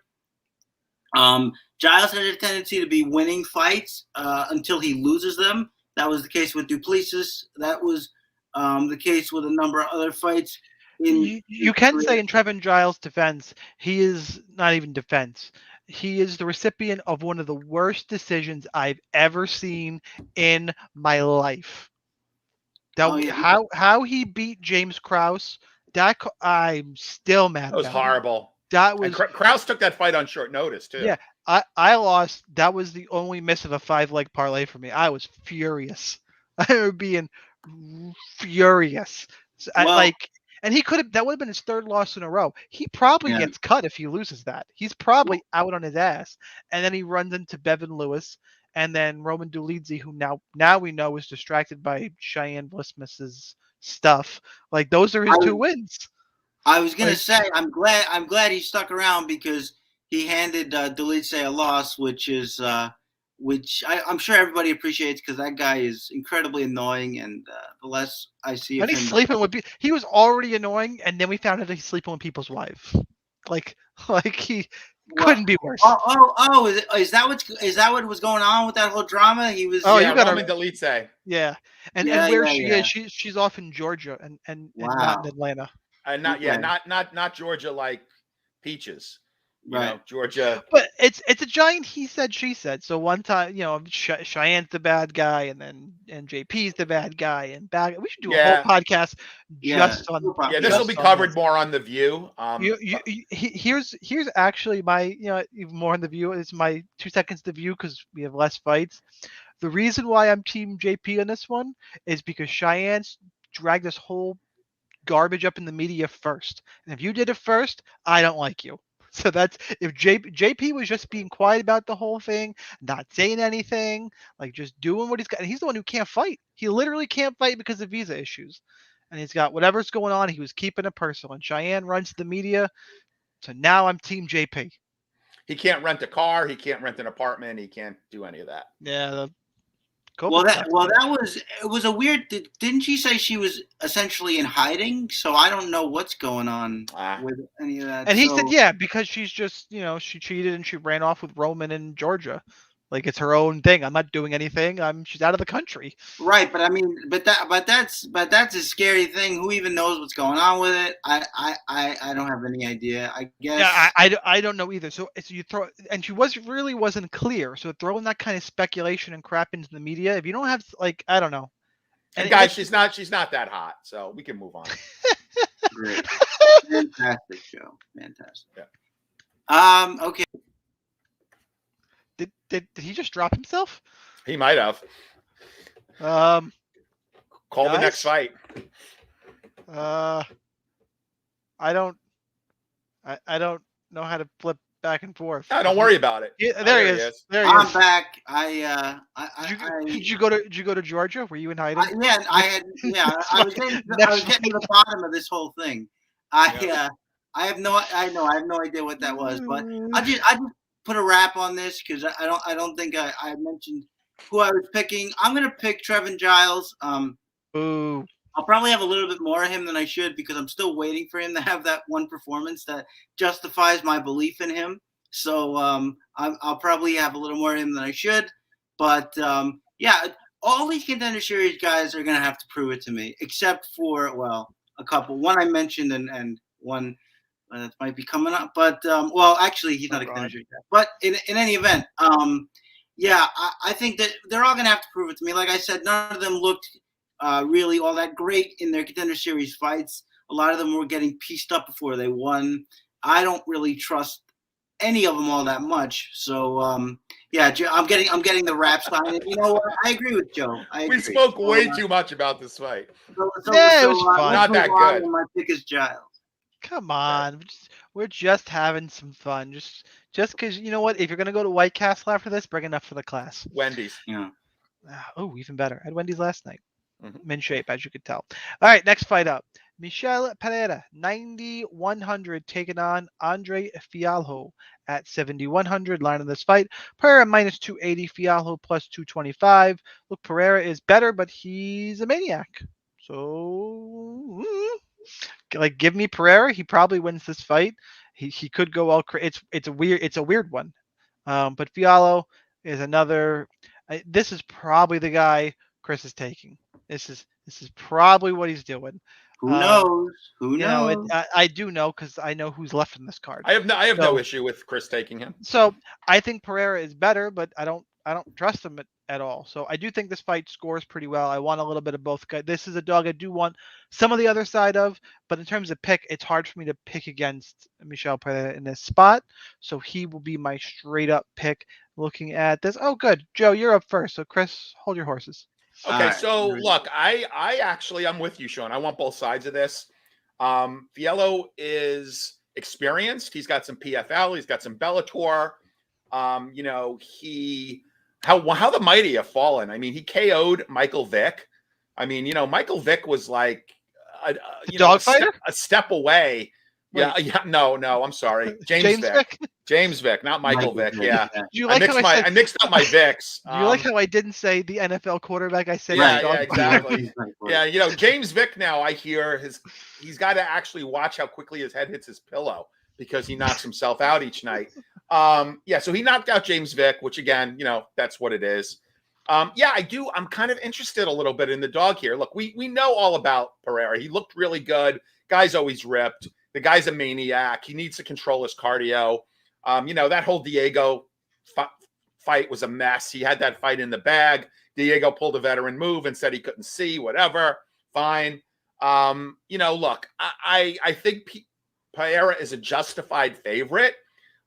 Giles has a tendency to be winning fights until he loses them. That was the case with Duplessis. That was the case with a number of other fights. You can say in Trevin Giles' defense, he is not even defense. He is the recipient of one of the worst decisions I've ever seen in my life. How he beat James Krause, I'm still mad. That was horrible. That was Krause took that fight on short notice too. Yeah, I lost. That was the only miss of a 5-leg parlay for me. I was furious. I remember being furious. Well, And he could have. That would have been his third loss in a row. He probably yeah. gets cut if he loses that. He's probably out on his ass. And then he runs into Bevan Lewis, and then Roman Dolidze, who now we know is distracted by Cheyenne Blissmus's stuff. Like those are his two wins. I was gonna say I'm glad he stuck around because he handed Dolidze a loss, which I'm sure everybody appreciates because that guy is incredibly annoying, and the less I see of And him, he's sleeping with. He was already annoying, and then we found out he's sleeping with people's wives. Like he couldn't be worse. Is that what was going on with that whole drama? He was. Oh, yeah, you got Roman Dolidze. Yeah, and where she is, she's off in Georgia and not in Atlanta. Not Georgia like peaches. You know, Georgia. But it's a giant he said, she said. So one time, Cheyenne's the bad guy, and JP's the bad guy, and we should do a whole podcast just on. Yeah, this will be covered more on The View. Here's actually my even more on The View. It's my 2 seconds to view because we have less fights. The reason why I'm Team JP on this one is because Cheyenne's dragged this whole garbage up in the media first, and if you did it first, I don't like you. So that's if JP was just being quiet about the whole thing, not saying anything, like just doing what he's got. And he's the one who can't fight. He literally can't fight because of visa issues. And he's got whatever's going on. He was keeping it personal. And Cheyenne runs the media. So now I'm Team JP. He can't rent a car. He can't rent an apartment. He can't do any of that. Yeah. It was a weird. Didn't she say she was essentially in hiding? So I don't know what's going on with any of that. And he said, because she's just, she cheated and she ran off with Roman in Georgia. Like it's her own thing. I'm not doing anything. She's out of the country. Right, but I mean, but that's a scary thing. Who even knows what's going on with it? I don't have any idea. I guess. Yeah, I don't know either. So you throw, and she wasn't clear. So throwing that kind of speculation and crap into the media, if you don't have I don't know. And guys, she's not that hot, so we can move on. Great, fantastic show, fantastic. Yeah. Okay. Did he just drop himself? He might have. Call the next fight. I don't know how to flip back and forth. No, don't worry about it. Yeah, there he is. There he is. I'm back. Did you go to Georgia? Were you in hiding? I was getting to the bottom of this whole thing. I have no idea what that was, but I just put a wrap on this because I don't think I mentioned who I was picking. I'm gonna pick Trevin Giles. Ooh. I'll probably have a little bit more of him than I should because I'm still waiting for him to have that one performance that justifies my belief in him. So I'll probably have a little more of him than I should. But all these Contender Series guys are gonna have to prove it to me, except for a couple. One I mentioned and one that might be coming up. But actually he's not a Contender Series guy. But in any event, I think that they're all gonna have to prove it to me. Like I said, none of them looked really all that great in their Contender Series fights. A lot of them were getting pieced up before they won. I don't really trust any of them all that much. So I'm getting the rap sign. And you know what? I agree with Joe. We spoke way too much about this fight. It was fun. Not that good. My pick is Giles. Come on, we're just having some fun. Just because you know what? If you're gonna go to White Castle after this, bring enough for the class. Wendy's. Yeah. Oh, even better. I had Wendy's last night. Mm-hmm. I'm in shape, as you could tell. All right, next fight up. Michel Pereira, 9,100, taking on Andre Fialho at 7,100. Line of this fight. Pereira minus 280, Fialho plus 225. Look, Pereira is better, but he's a maniac. So, give me Pereira. He probably wins this fight. He could go all. It's a weird one. But Fialho is another. This is probably the guy Chris is taking. This is probably what he's doing. Who knows? Who knows? I do know because I know who's left in this card. I have no issue with Chris taking him. So I think Pereira is better, but I don't trust him at all. So I do think this fight scores pretty well. I want a little bit of both guys. This is a dog I do want some of the other side of, but in terms of pick, it's hard for me to pick against Michel Pereira in this spot. So he will be my straight up pick looking at this. Oh, good. Joe, you're up first. So Chris, hold your horses. Okay, right. so look, I actually I'm with you, Shaun. I want both sides of this. Fiello is experienced. He's got some PFL. He's got some Bellator. You know, how the mighty have fallen. I mean, he KO'd Michael Vick. I mean, you know, Michael Vick was like a step away. Wait. Yeah. No, I'm sorry. James Vick. James Vick, not Michael Vick. Yeah. Do you like I mixed up my Vicks. Do you like how I didn't say the NFL quarterback? I said yeah, exactly. Yeah, you know, James Vick now I hear he's got to actually watch how quickly his head hits his pillow because he knocks himself out each night. Yeah, so he knocked out James Vick, which again, you know, that's what it is. Yeah, I do. I'm kind of interested a little bit in the dog here. Look, we know all about Pereira. He looked really good. Guy's always ripped. The guy's a maniac. He needs to control his cardio. You know, that whole Diego fight was a mess. He had that fight in the bag. Diego pulled a veteran move and said he couldn't see, whatever. Fine. You know, look, I think Pereira is a justified favorite,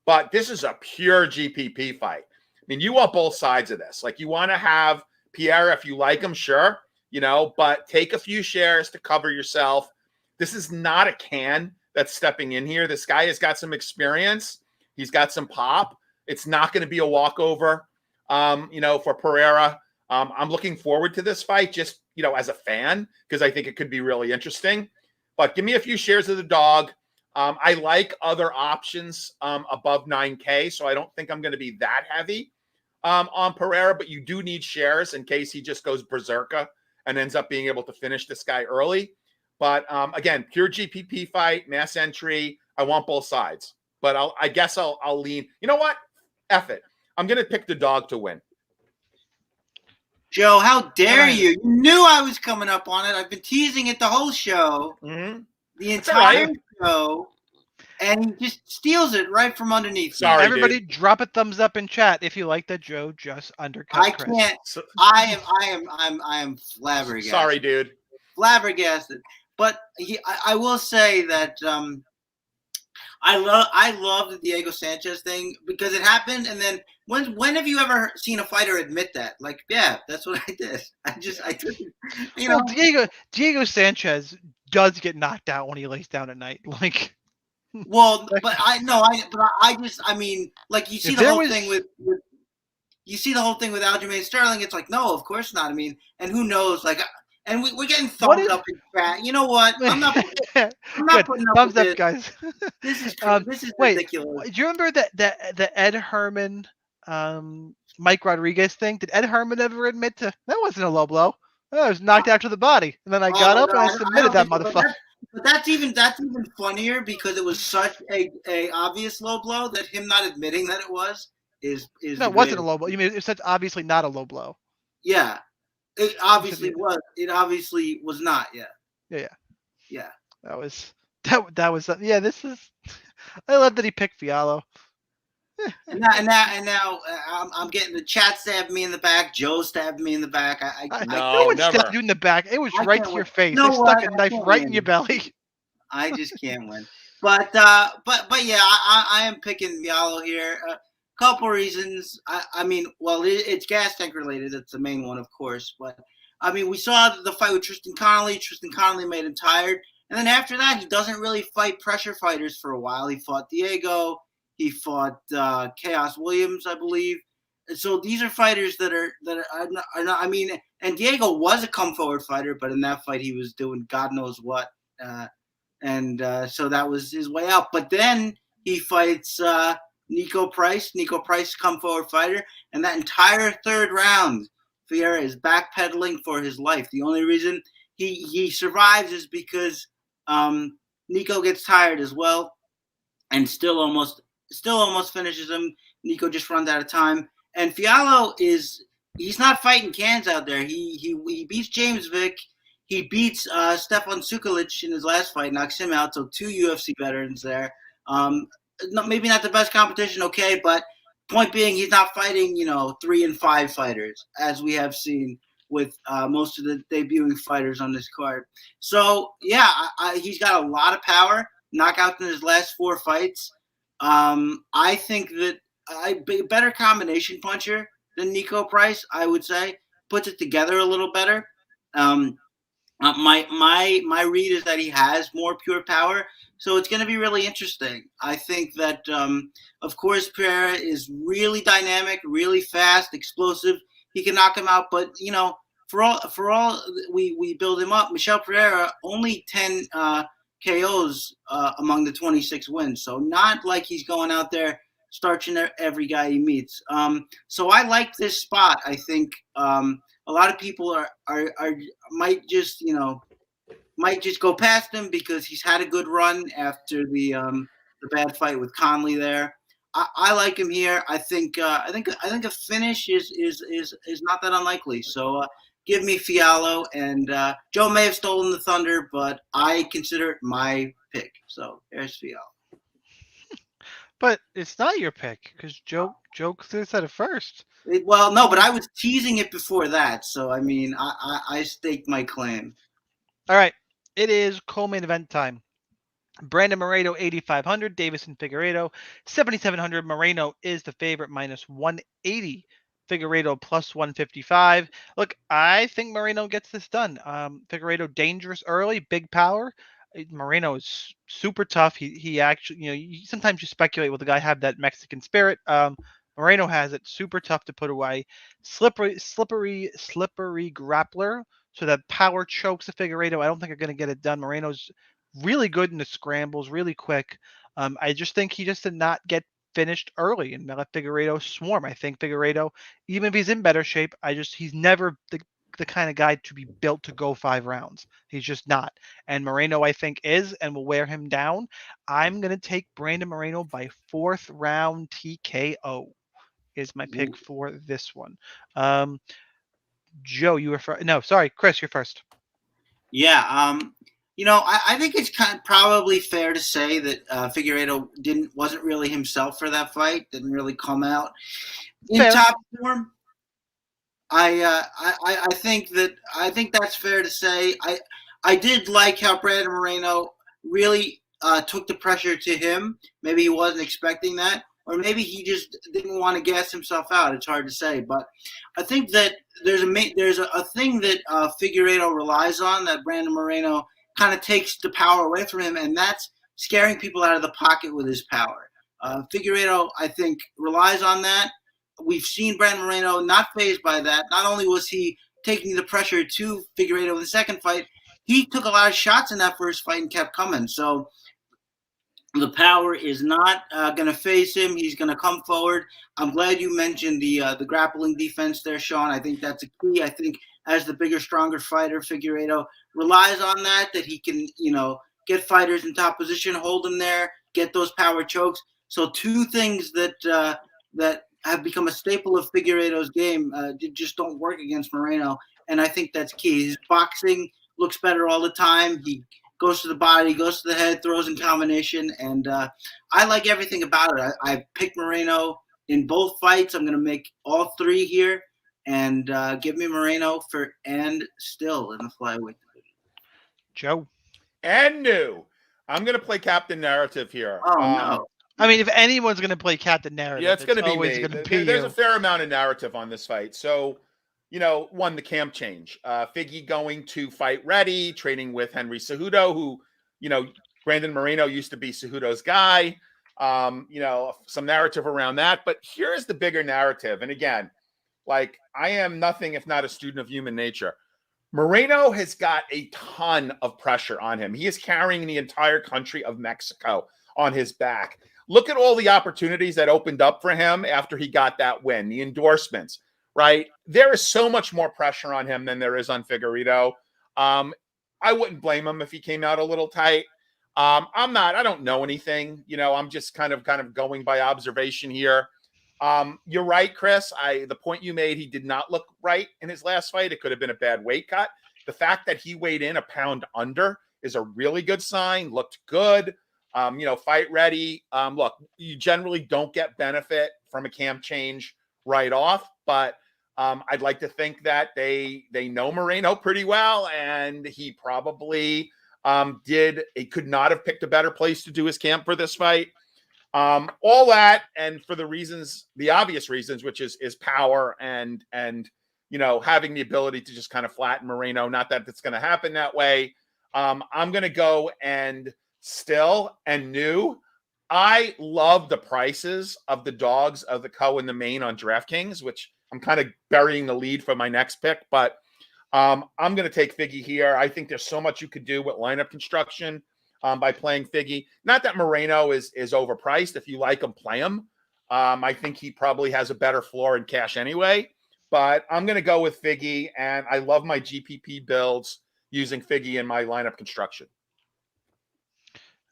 but this is a pure GPP fight. I mean, you want both sides of this. Like, you want to have Pereira if you like him, sure, you know, but take a few shares to cover yourself. This is not a can that's stepping in here. This guy has got some experience. He's got some pop. It's not going to be a walkover, you know, for Pereira. I'm looking forward to this fight just, you know, as a fan, because I think it could be really interesting. But give me a few shares of the dog. I like other options above 9K, so I don't think I'm going to be that heavy on Pereira, but you do need shares in case he just goes berserker and ends up being able to finish this guy early. But again, pure GPP fight, mass entry. I want both sides, but I guess I'll lean. You know what? F it. I'm going to pick the dog to win. Joe, how dare you? You knew I was coming up on it. I've been teasing it the whole show. Mm-hmm. The entire show. And he just steals it right from underneath. Sorry, everybody, dude. Drop a thumbs up in chat if you like that Joe just undercut I Chris. can't. I am flabbergasted. Sorry, dude. Flabbergasted. But I will say that I love the Diego Sanchez thing because it happened, and then when have you ever seen a fighter admit that? Like, yeah, that's what I did. I took it. You know, Diego Sanchez does get knocked out when he lays down at night. Like, well, but I mean, like you see the whole thing with Aljamain Sterling. It's like, no, of course not. I mean, and who knows? Like. And we're getting thumbs up in chat. You know what? I'm not putting up thumbs with up, guys. This is wait, ridiculous. Do you remember the Ed Herman, Mike Rodriguez thing? Did Ed Herman ever admit to that wasn't a low blow? I was knocked out to the body, and then I got up and I submitted that motherfucker. But that's even funnier because it was such a obvious low blow that him not admitting that it was is no, it wasn't a low blow. You mean it's obviously not a low blow? Yeah. It obviously was. It obviously was not. Yeah. Yeah. That was. Yeah. This is. I love that he picked Fiallo. and now I'm getting the chat stabbed me in the back. Joe stabbed me in the back. No one stabbed you in the back. It was right to your face. They stuck a knife right in your belly. I just can't win. But yeah, I am picking Fiallo here. Couple reasons. I mean, well, it's gas tank related. That's the main one, of course. But I mean, we saw the fight with Tristan Connolly. Tristan Connolly made him tired, and then after that, he doesn't really fight pressure fighters for a while. He fought Diego. He fought Chaos Williams, I believe. And so these are fighters that are not. I mean, and Diego was a come forward fighter, but in that fight, he was doing God knows what, and so that was his way out. But then he fights. Nico Price, come forward fighter, and that entire third round, Figueredo is backpedaling for his life. The only reason he survives is because Nico gets tired as well, and still almost finishes him. Nico just runs out of time, and Fiallo he's not fighting cans out there. He beats James Vick. He beats Stefan Sukalic in his last fight, knocks him out. So 2 UFC veterans there. Maybe not the best competition, okay, but point being, he's not fighting, 3 and 5 fighters, as we have seen with most of the debuting fighters on this card. So, yeah, he's got a lot of power, knockouts in his last 4 fights. I think that better combination puncher than Nico Price, I would say. Puts it together a little better. My read is that he has more pure power, so it's going to be really interesting. I think that, of course, Pereira is really dynamic, really fast, explosive. He can knock him out, but for all we build him up, Michel Pereira only 10 KOs among the 26 wins, so not like he's going out there starching every guy he meets. So I like this spot. I think a lot of people might just go past him because he's had a good run after the bad fight with Conley there. I like him here. I think a finish is not that unlikely. So give me Fiallo, and Joe may have stolen the thunder, but I consider it my pick. So there's Fiallo. But it's not your pick because Joe said it first. Well, no, but I was teasing it before that, so I mean, I staked my claim. All right, it is co-main event time. Brandon Moreno 8,500, Deiveson Figueiredo 7,700. Moreno is the favorite, minus 180. Figueiredo plus 155. Look, I think Moreno gets this done. Figueiredo dangerous early, big power. Moreno is super tough. He actually, sometimes you speculate, will the guy have that Mexican spirit? Moreno has it, super tough to put away. Slippery grappler. So that power chokes the Figueiredo. I don't think are going to get it done. Moreno's really good in the scrambles, really quick. I just think he just did not get finished early and let Figueiredo swarm. I think Figueiredo, even if he's in better shape, he's never the kind of guy to be built to go 5 rounds. He's just not. And Moreno, I think, is and will wear him down. I'm going to take Brandon Moreno by 4th round TKO is my pick for this one. Joe, you were first. No, sorry, Chris, you're first. Yeah, I think it's probably fair to say that Figueiredo wasn't really himself for that fight. Didn't really come out in top form. I think that's fair to say. I did like how Brandon Moreno really took the pressure to him. Maybe he wasn't expecting that, or maybe he just didn't want to gas himself out. It's hard to say, but I think that there's a thing that Figueiredo relies on that Brandon Moreno kind of takes the power away from him, and that's scaring people out of the pocket with his power. Figueiredo, I think, relies on that. We've seen Brandon Moreno not fazed by that. Not only was he taking the pressure to Figueiredo in the second fight, he took a lot of shots in that first fight and kept coming. So the power is not going to faze him. He's going to come forward. I'm glad you mentioned the grappling defense there, Shaun. I think that's a key. I think as the bigger, stronger fighter, Figueiredo relies on that he can, get fighters in top position, hold them there, get those power chokes. So 2 things that have become a staple of Figueiredo's game just don't work against Moreno, and I think that's key. His boxing looks better all the time. He goes to the body, goes to the head, throws in combination, and I like everything about it. I picked Moreno in both fights. I'm going to make all 3 here, and give me Moreno and still in the flyweight division. Joe. And new. I'm going to play Captain Narrative here. Oh, no. I mean, if anyone's going to play Captain Narrative, yeah, it's going to be me. There's you. a fair amount of narrative on this fight. So, one, the camp change. Figgy going to Fight Ready, training with Henry Cejudo, who, Brandon Moreno used to be Cejudo's guy. Some narrative around that. But here is the bigger narrative. And again, I am nothing if not a student of human nature. Moreno has got a ton of pressure on him. He is carrying the entire country of Mexico on his back. Look at all the opportunities that opened up for him after he got that win, the endorsements, right? There is so much more pressure on him than there is on Figueiredo. I wouldn't blame him if he came out a little tight. I don't know anything. I'm just kind of going by observation here. You're right, Chris. The point you made, he did not look right in his last fight. It could have been a bad weight cut. The fact that he weighed in a pound under is a really good sign. Looked good. Fight Ready. Look, you generally don't get benefit from a camp change right off, but I'd like to think that they know Moreno pretty well, and he probably he could not have picked a better place to do his camp for this fight. All that, and for the obvious reasons, which is power and having the ability to just kind of flatten Moreno. Not that it's going to happen that way. I'm going to go and new. I love the prices of the dogs of the co and the main on DraftKings, which I'm kind of burying the lead for my next pick, but I'm going to take Figgy here. I think there's so much you could do with lineup construction by playing Figgy. Not that Moreno is overpriced. If you like him, play him. I think he probably has a better floor in cash anyway, but I'm going to go with Figgy, and I love my GPP builds using Figgy in my lineup construction.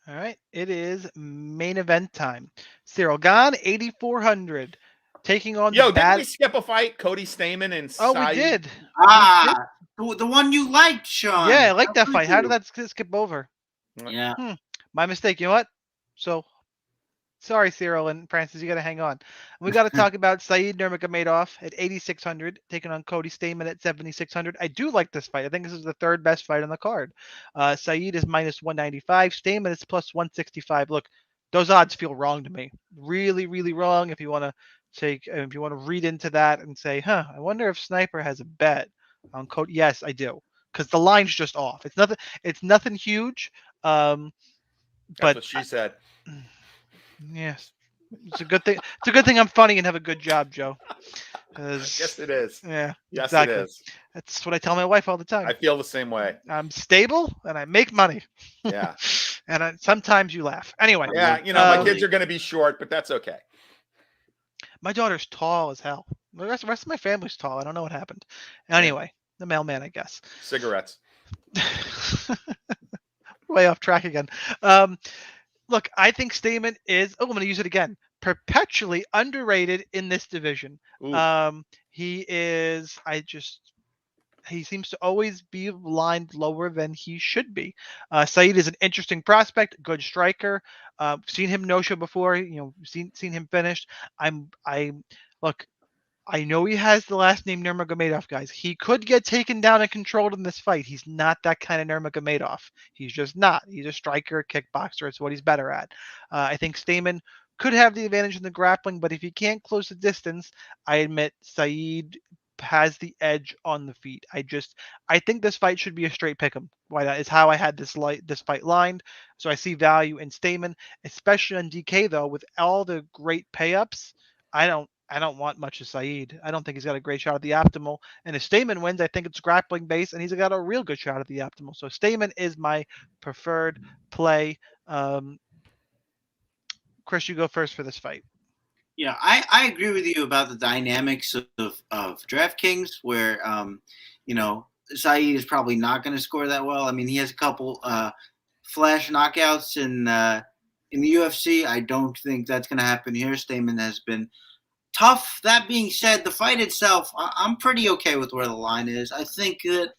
All right, it is main event time. Cyril Gane, 8,400, taking on didn't we skip a fight? Cody Stamen and we did. The one you liked, Shaun. Yeah, I like that fight. How did that skip over? Yeah. My mistake. You know what? So, sorry, Cyril and Francis, you got to hang on. We got to talk about Saeed Nurmagomedov at 8,600, taking on Cody Stamen at 7,600. I do like this fight. I think this is the third best fight on the card. Saeed is minus 195. Stamen is plus 165. Look, those odds feel wrong to me. Really, really wrong. If you want to read into that and say, I wonder if Sniper has a bet on Cody. Yes, I do, because the line's just off. It's nothing huge. That's but what she said. Yes, it's a good thing. It's a good thing I'm funny and have a good job, Joe. Yes, it is. Yeah, yes, exactly. It is. That's what I tell my wife all the time. I feel the same way. I'm stable and I make money. Yeah. And sometimes you laugh. Anyway. Yeah, my kids are going to be short, but that's okay. My daughter's tall as hell. The rest of my family's tall. I don't know what happened. Anyway, the mailman, I guess. Cigarettes. Way off track again. Look, I think Stamen is, I'm going to use it again, perpetually underrated in this division. He seems to always be lined lower than he should be. Saeed is an interesting prospect, good striker. Seen him no-show before, seen him finished. I know he has the last name Nurmagomedov, guys. He could get taken down and controlled in this fight. He's not that kind of Nurmagomedov. He's just not. He's a striker, a kickboxer. It's what he's better at. I think Stamen could have the advantage in the grappling, but if he can't close the distance, I admit Saeed has the edge on the feet. I think this fight should be a straight pick'em. Why that is how I had this fight lined. So I see value in Stamen, especially on DK though, with all the great pay-ups. I don't want much of Saeed. I don't think he's got a great shot at the optimal. And if Stamen wins, I think it's grappling based, and he's got a real good shot at the optimal. So Stamen is my preferred play. Chris, you go first for this fight. Yeah, I agree with you about the dynamics of DraftKings, where Saeed is probably not going to score that well. I mean, he has a couple flash knockouts in the UFC. I don't think that's going to happen here. Stamen has been tough. That being said, the fight itself, I'm pretty okay with where the line is. I think that,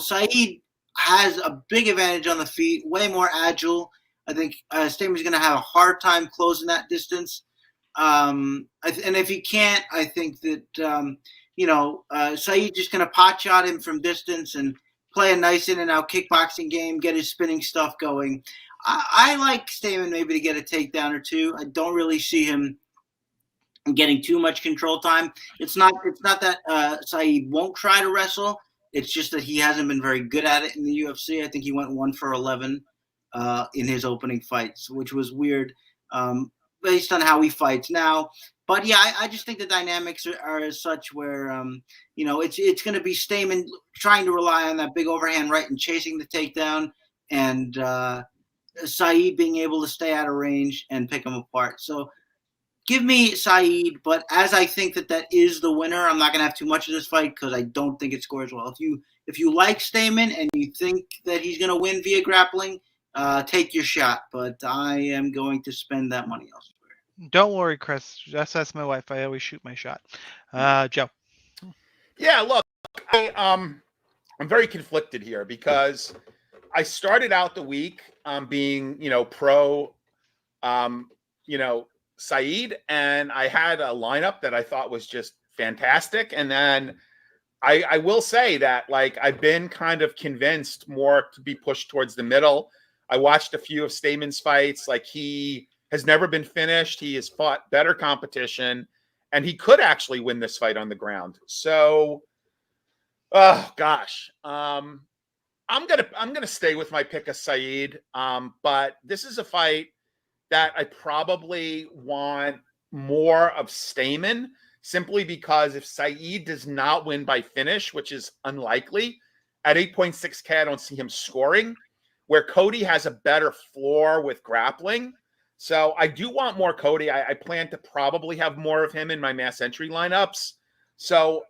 Saeed has a big advantage on the feet, way more agile. I think Stamen's going to have a hard time closing that distance. And if he can't, I think that, Saeed's just going to pot shot him from distance and play a nice in and out kickboxing game, get his spinning stuff going. I like Stamen maybe to get a takedown or two. I don't really see him getting too much control time. It's not that Saeed won't try to wrestle. It's just that he hasn't been very good at it in the UFC. I think he went 1 for 11 in his opening fights, which was weird based on how he fights now. But yeah, I just think the dynamics are as such where it's going to be Stamen trying to rely on that big overhand right and chasing the takedown, and Saeed being able to stay out of range and pick him apart. So give me Saeed, but as I think that is the winner, I'm not going to have too much of this fight because I don't think it scores well. If you like Stamen and you think that he's going to win via grappling, take your shot. But I am going to spend that money elsewhere. Don't worry, Chris. Just ask my wife. I always shoot my shot. Joe. Yeah, look, I'm very conflicted here because I started out the week being, pro, Saeed, and I had a lineup that I thought was just fantastic. And then I will say that, like, I've been kind of convinced more to be pushed towards the middle. I watched a few of Stamen's fights. Like, he has never been finished. He has fought better competition, and he could actually win this fight on the ground. So, oh gosh, I'm gonna stay with my pick of Saeed. But this is a fight that I probably want more of Stamen, simply because if Saeed does not win by finish, which is unlikely, at 8.6K, I don't see him scoring, where Cody has a better floor with grappling. So I do want more Cody. I plan to probably have more of him in my mass entry lineups. So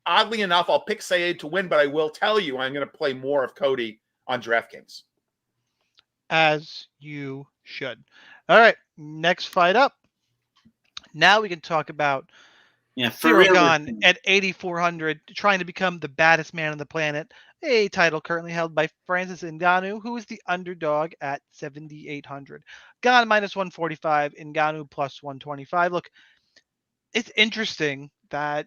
oddly enough, I'll pick Saeed to win, but I will tell you I'm going to play more of Cody on DraftKings. As you should. All right, next fight up. Now we can talk about Cyril Gane at 8,400, trying to become the baddest man on the planet. A title currently held by Francis Ngannou, who is the underdog at 7,800. Gane minus 145, Ngannou plus 125. Look, it's interesting that,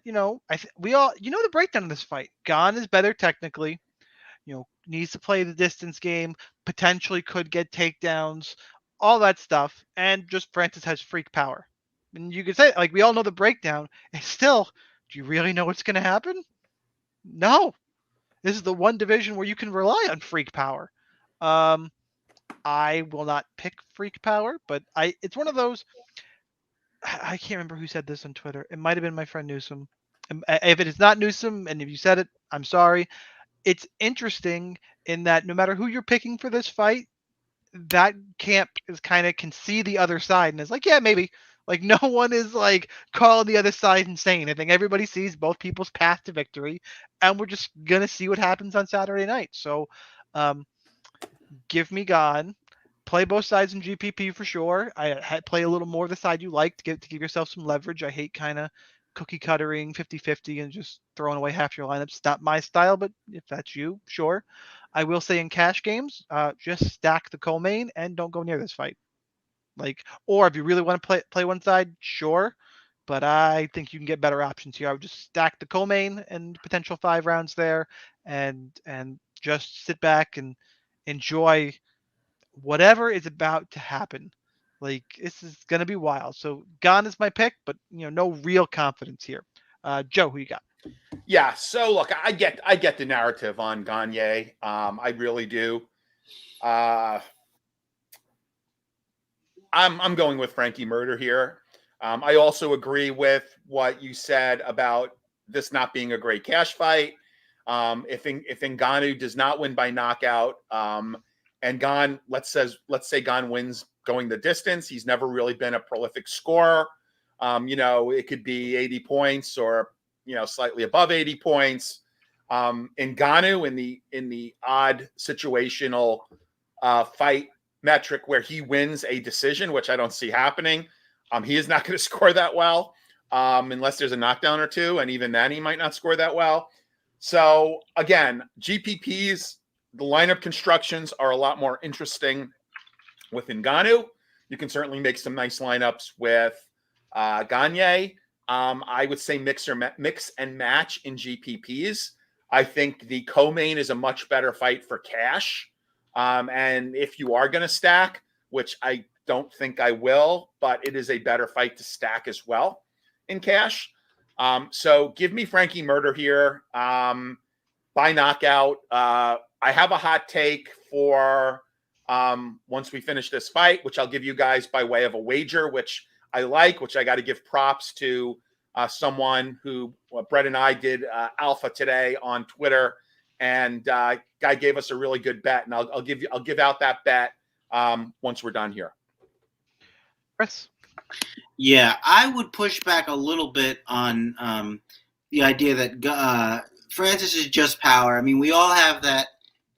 we all, the breakdown of this fight. Gane is better technically, needs to play the distance game, potentially could get takedowns, all that stuff, and just Francis has freak power. And you could say, like, we all know the breakdown, and still, do you really know what's going to happen? No. This is the one division where you can rely on freak power. I will not pick freak power, but it's one of those, I can't remember who said this on Twitter. It might have been my friend Newsom. If it is not Newsom, and if you said it, I'm sorry. It's interesting in that no matter who you're picking for this fight, that camp is kind of can see the other side and is like, yeah, maybe. Like, no one is like calling the other side insane. I think everybody sees both people's path to victory, and we're just gonna see what happens on Saturday night. So, give me Gane. Play both sides in GPP for sure. I play a little more of the side you like to give yourself some leverage. I hate kind of cookie cuttering 50-50 and just throwing away half your lineups. It's not my style, but if that's you, sure. I will say in cash games, just stack the co-main and don't go near this fight. Like, or if you really want to play one side, sure. But I think you can get better options here. I would just stack the co-main and potential 5 rounds there, and just sit back and enjoy whatever is about to happen. Like, this is gonna be wild. So Gane is my pick, but no real confidence here. Joe, who you got? Yeah, so look, I get the narrative on Gane. I really do. I'm going with Frankie Murder here. I also agree with what you said about this not being a great cash fight. If Ngannou does not win by knockout, and Gane, let's say Gane wins going the distance, he's never really been a prolific scorer. It could be 80 points or slightly above 80 points. Ngannou in the odd situational fight metric where he wins a decision, which I don't see happening. He is not going to score that well unless there's a knockdown or two, and even then he might not score that well. So again, GPPs, the lineup constructions are a lot more interesting with Ngannou. You can certainly make some nice lineups with Gane. I would say mix and match in GPPs. I think the co-main is a much better fight for cash. And if you are going to stack, which I don't think I will, but it is a better fight to stack as well in cash. So give me Frankie Murder here by knockout. I have a hot take for once we finish this fight, which I'll give you guys by way of a wager, which I like, which I got to give props to someone who Brett and I did alpha today on Twitter, and guy gave us a really good bet, and I'll give out that bet once we're done here. Chris? Yeah, I would push back a little bit on the idea that Francis is just power. I mean, we all have that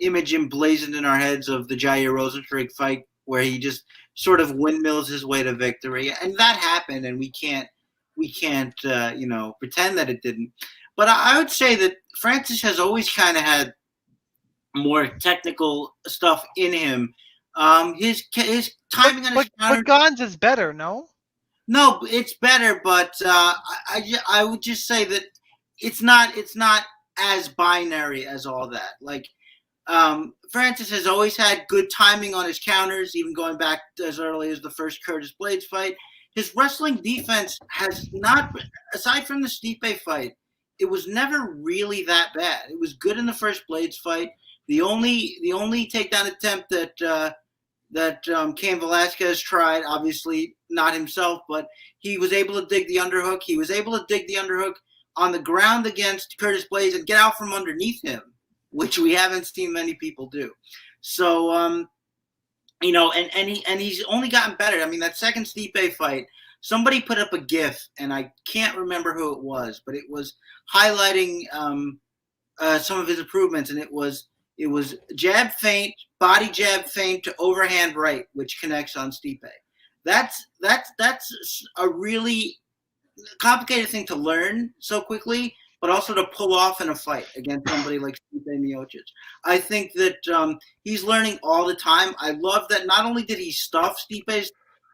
image emblazoned in our heads of the Jair Rosenstrike fight where he just sort of windmills his way to victory, and that happened, and we can't pretend that it didn't. But I would say that Francis has always kind of had more technical stuff in him. His timing on his counter. But Gane's is better, no? No, it's better, but I would just say that it's not as binary as all that. Like Francis has always had good timing on his counters, even going back as early as the first Curtis Blades fight. His wrestling defense has not, aside from the Stipe fight, it was never really that bad. It was good in the first Blades fight. The only takedown attempt that Cain Velasquez tried, obviously not himself, but he was able to dig the underhook. He was able to dig the underhook on the ground against Curtis Blades and get out from underneath him, which we haven't seen many people do. So, and he's only gotten better. I mean, that second Stipe fight, somebody put up a GIF, and I can't remember who it was, but it was highlighting some of his improvements, and it was jab feint, body jab feint to overhand right, which connects on Stipe. That's a really complicated thing to learn so quickly, but also to pull off in a fight against somebody like Stipe Miocic. I think that he's learning all the time. I love that not only did he stuff Stipe's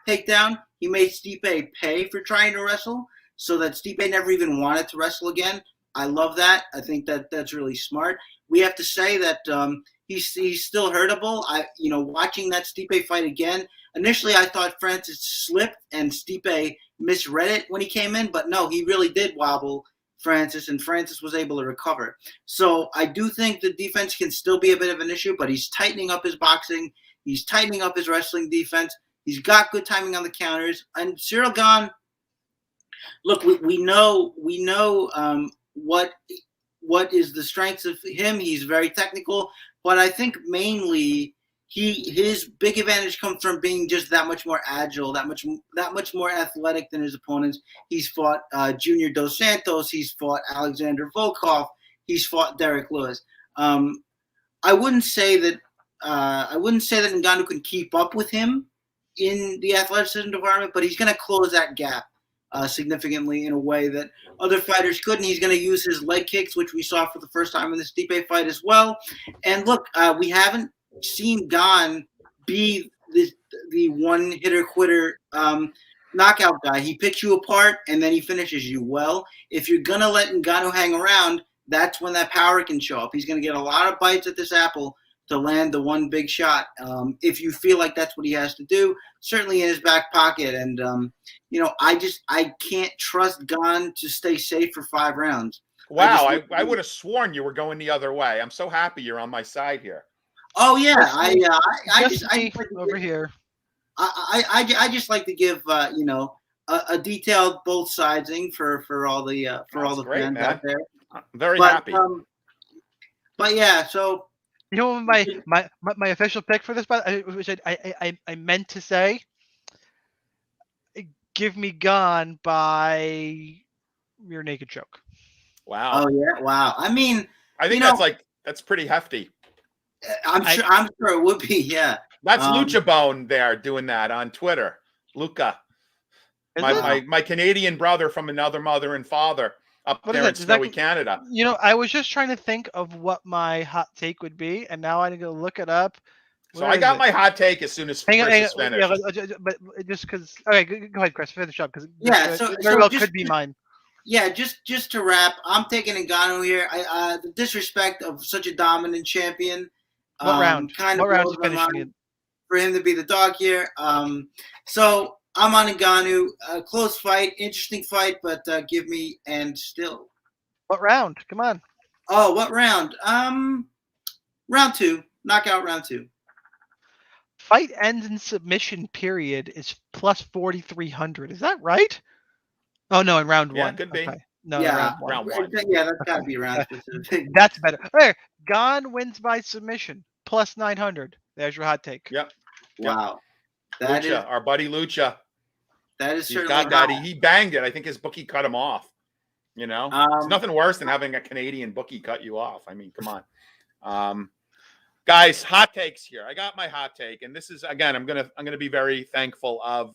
takedown, he made Stipe pay for trying to wrestle, so that Stipe never even wanted to wrestle again. I love that. I think that that's really smart. We have to say that he's still hurtable. Watching that Stipe fight again, initially I thought Francis slipped and Stipe misread it when he came in, but no, he really did wobble Francis, and Francis was able to recover. So I do think the defense can still be a bit of an issue, but he's tightening up his boxing. He's tightening up his wrestling defense. He's got good timing on the counters. And Cyril Gane, look, we know what is the strengths of him. He's very technical, but I think mainly his big advantage comes from being just that much more agile, that much more athletic than his opponents. He's fought Junior Dos Santos, he's fought Alexander Volkov, he's fought Derek Lewis. I wouldn't say that Ngannou can keep up with him in the athleticism department, but he's going to close that gap significantly in a way that other fighters couldn't. He's going to use his leg kicks, which we saw for the first time in the Stipe fight as well. And look, we haven't seen Gane be the one-hitter quitter knockout guy. He picks you apart, and then he finishes you well. If you're going to let Ngannou hang around, that's when that power can show up. He's going to get a lot of bites at this apple to land the one big shot. If you feel like that's what he has to do, certainly in his back pocket. And, I can't trust Gane to stay safe for 5 rounds. Wow, I would have sworn you were going the other way. I'm so happy you're on my side here. Oh yeah, I just like to give a detailed both sidesing for all the fans out there. I'm very happy. But yeah, so you know my official pick for this, which I meant to say, give me Gane by rear naked choke. Wow. Oh yeah, wow. I mean, I think that's pretty hefty. I'm sure it would be, yeah. That's Lucha Bone there doing that on Twitter. Luca. My Canadian brother from another mother and father up there in snowy Canada. I was just trying to think of what my hot take would be, and now I need to look it up. So I got my hot take as soon as Chris is finished. Yeah, but just because. Okay, go ahead, Chris. Finish up because could be mine. Yeah, just to wrap, I'm taking Ngannou here. The disrespect of such a dominant champion. What round? What round is finishing it? For him to be the dog here. So I'm on Ngannou. Close fight, interesting fight, but give me and still. What round? Come on. Oh, what round? Round 2. Knockout round 2. Fight ends in submission period is plus 4,300. Is that right? Oh no, in round 1. Yeah, could be. Okay. No, yeah, round 1. Yeah, that's got to be round specific. That's better. There, Gane wins by submission, plus 900. There's your hot take. Yep. Wow. That Lucha, our buddy Lucha. That is certainly got that. He banged it. I think his bookie cut him off. It's nothing worse than having a Canadian bookie cut you off. I mean, come on. Guys, hot takes here. I got my hot take, and this is again. I'm gonna be very thankful of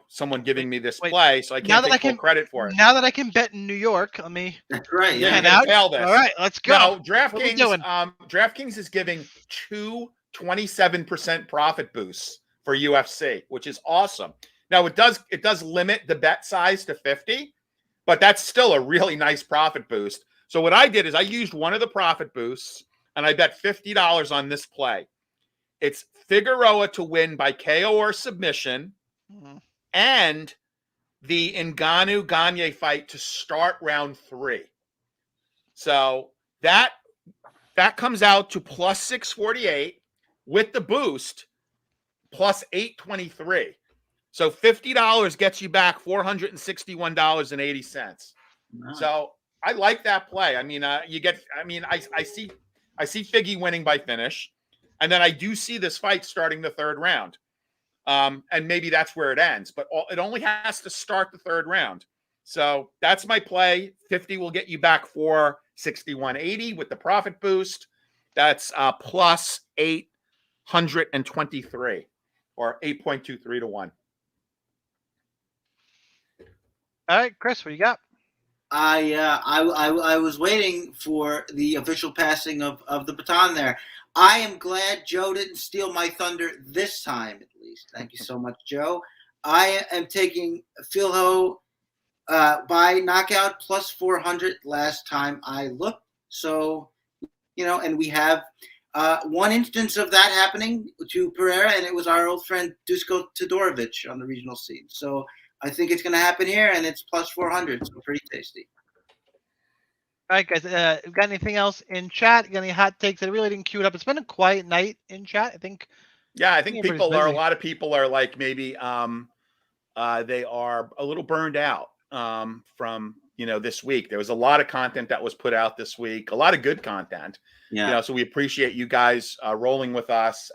someone giving me this play, so I can't take full credit for it. Now that I can bet in New York, let me. That's right. Yeah, tail this. All right, let's go. No, DraftKings is giving 2 27% profit boosts for UFC, which is awesome. Now it does limit the bet size to 50, but that's still a really nice profit boost. So what I did is I used one of the profit boosts and I bet $50 on this play. It's Figueroa to win by KO or submission, and the Ngannou-Gane fight to start round 3. So that comes out to plus 648 with the boost, plus 823. So $50 gets you back $461.80. Nice. So I like that play. I mean, I see Figgy winning by finish, and then I do see this fight starting the 3rd round. And maybe that's where it ends, but it only has to start the 3rd round. So that's my play. 50 will get you back $461.80 with the profit boost. That's plus 823 or 8.23 to 1. All right, Chris, what you got? I was waiting for the official passing of the baton there. I am glad Joe didn't steal my thunder this time, at least. Thank you so much, Joe. I am taking Phil Ho by knockout plus 400 last time I looked. So, and we have one instance of that happening to Pereira, and it was our old friend Dusko Todorovic on the regional scene. So I think it's going to happen here, and it's plus 400, so pretty tasty. All right, guys. Got anything else in chat? Got any hot takes? I really didn't queue it up. It's been a quiet night in chat, I think. Yeah, I think a lot of people are like maybe they are a little burned out from this week. There was a lot of content that was put out this week, a lot of good content. Yeah. So we appreciate you guys rolling with us.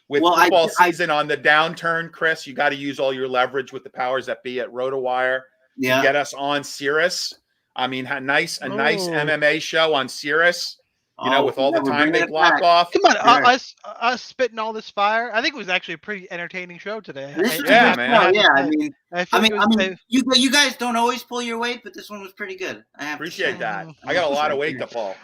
With football season on the downturn, Chris, you got to use all your leverage with the powers that be at RotoWire. Yeah. Get us on Sirius. I mean, a nice MMA show on Sirius. With all the time they block off. Come on, us spitting all this fire. I think it was actually a pretty entertaining show today. Man. You guys don't always pull your weight, but this one was pretty good. I appreciate that. I got a lot of weight to pull.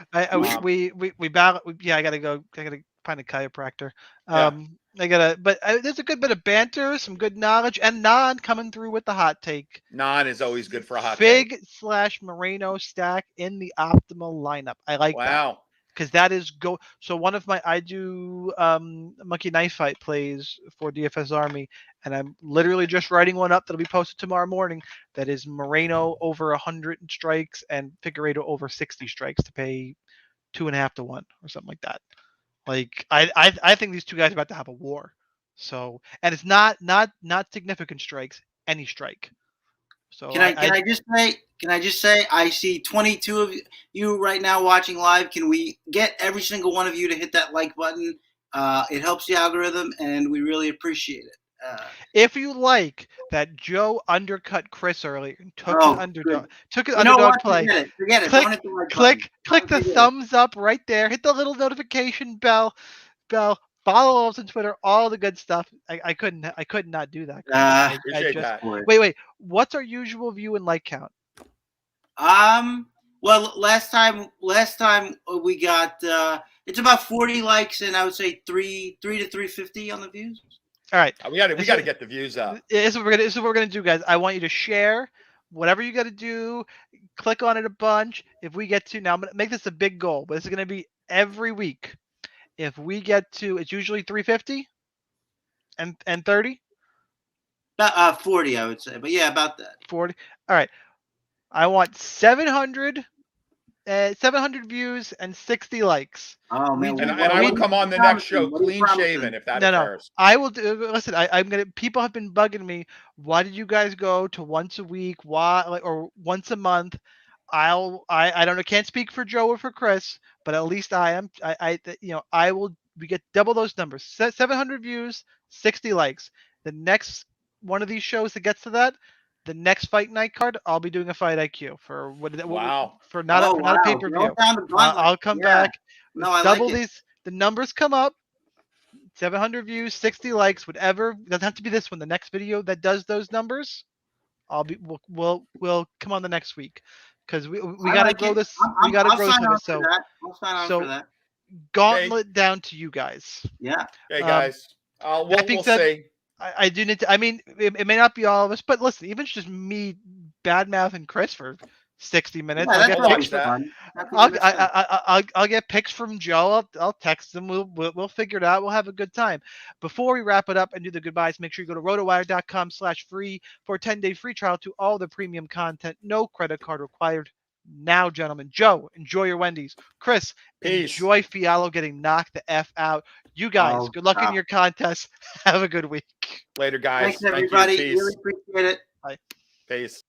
We battle. Yeah, I gotta go. I gotta find a chiropractor. But there's a good bit of banter, some good knowledge, and Nan coming through with the hot take. Nan is always good for a hot take. Fig/Moreno stack in the optimal lineup. I like that. Because that is So one of I do Monkey Knife Fight plays for DFS Army, and I'm literally just writing one up that'll be posted tomorrow morning. That is Moreno over 100 strikes and Figueiredo over 60 strikes to pay 2.5 to 1 or something like that. Like I think these two guys are about to have a war. So, and it's not significant strikes, any strike. So can I just say I see 22 of you right now watching live. Can we get every single one of you to hit that like button? It helps the algorithm, and we really appreciate it. If you like that Joe undercut Chris earlier and took his underdog play, forget it. Click the thumbs up right there. Hit the little notification bell. Follow us on Twitter. All the good stuff. I couldn't not do that. Wait. What's our usual view and like count? Well, last time we got it's about 40 likes, and I would say 3 to 350 on the views. All right, we got to get the views up. This is what we're gonna do, guys. I want you to share whatever you got to do. Click on it a bunch. If we get to now, I'm gonna make this a big goal, but this is gonna be every week. If we get to, it's usually 350 and 30. 40, I would say, but yeah, about that. 40. All right. I want 700 views and 60 likes. Oh man! And I will come on the next show clean shaven if that occurs. I will do. Listen, I'm gonna. People have been bugging me. Why did you guys go to once a week? Why or once a month? I don't know. Can't speak for Joe or for Chris, but at least I am. I will. We get double those numbers. 700 views, 60 likes. The next one of these shows that gets to that. The next fight night card, I'll be doing a Fight IQ for not a pay-per-view. I'll come back. Double these. The numbers come up. 700 views, 60 likes, whatever. It doesn't have to be this one. The next video that does those numbers, we'll come on the next week because we got to grow this. We got to grow this. So I'll sign on for that. Gauntlet down to you guys. Yeah. Hey guys, we'll see. I do need to. I mean, it may not be all of us, but listen, even just me bad mouthing Chris for 60 minutes. Yeah, I'll that's get always picks. that. fun. That's what it's fun. I'll get picks from Joe. I'll text him. We'll figure it out. We'll have a good time. Before we wrap it up and do the goodbyes, make sure you go to rotowire.com/free for a 10-day free trial to all the premium content. No credit card required. Now, gentlemen, Joe, enjoy your Wendy's. Chris, Peace. enjoy Fialo getting knocked the F out. You guys, good luck in your contest. Have a good week. Later, guys. Thanks, everybody. Thank you. Peace. Really appreciate it. Peace.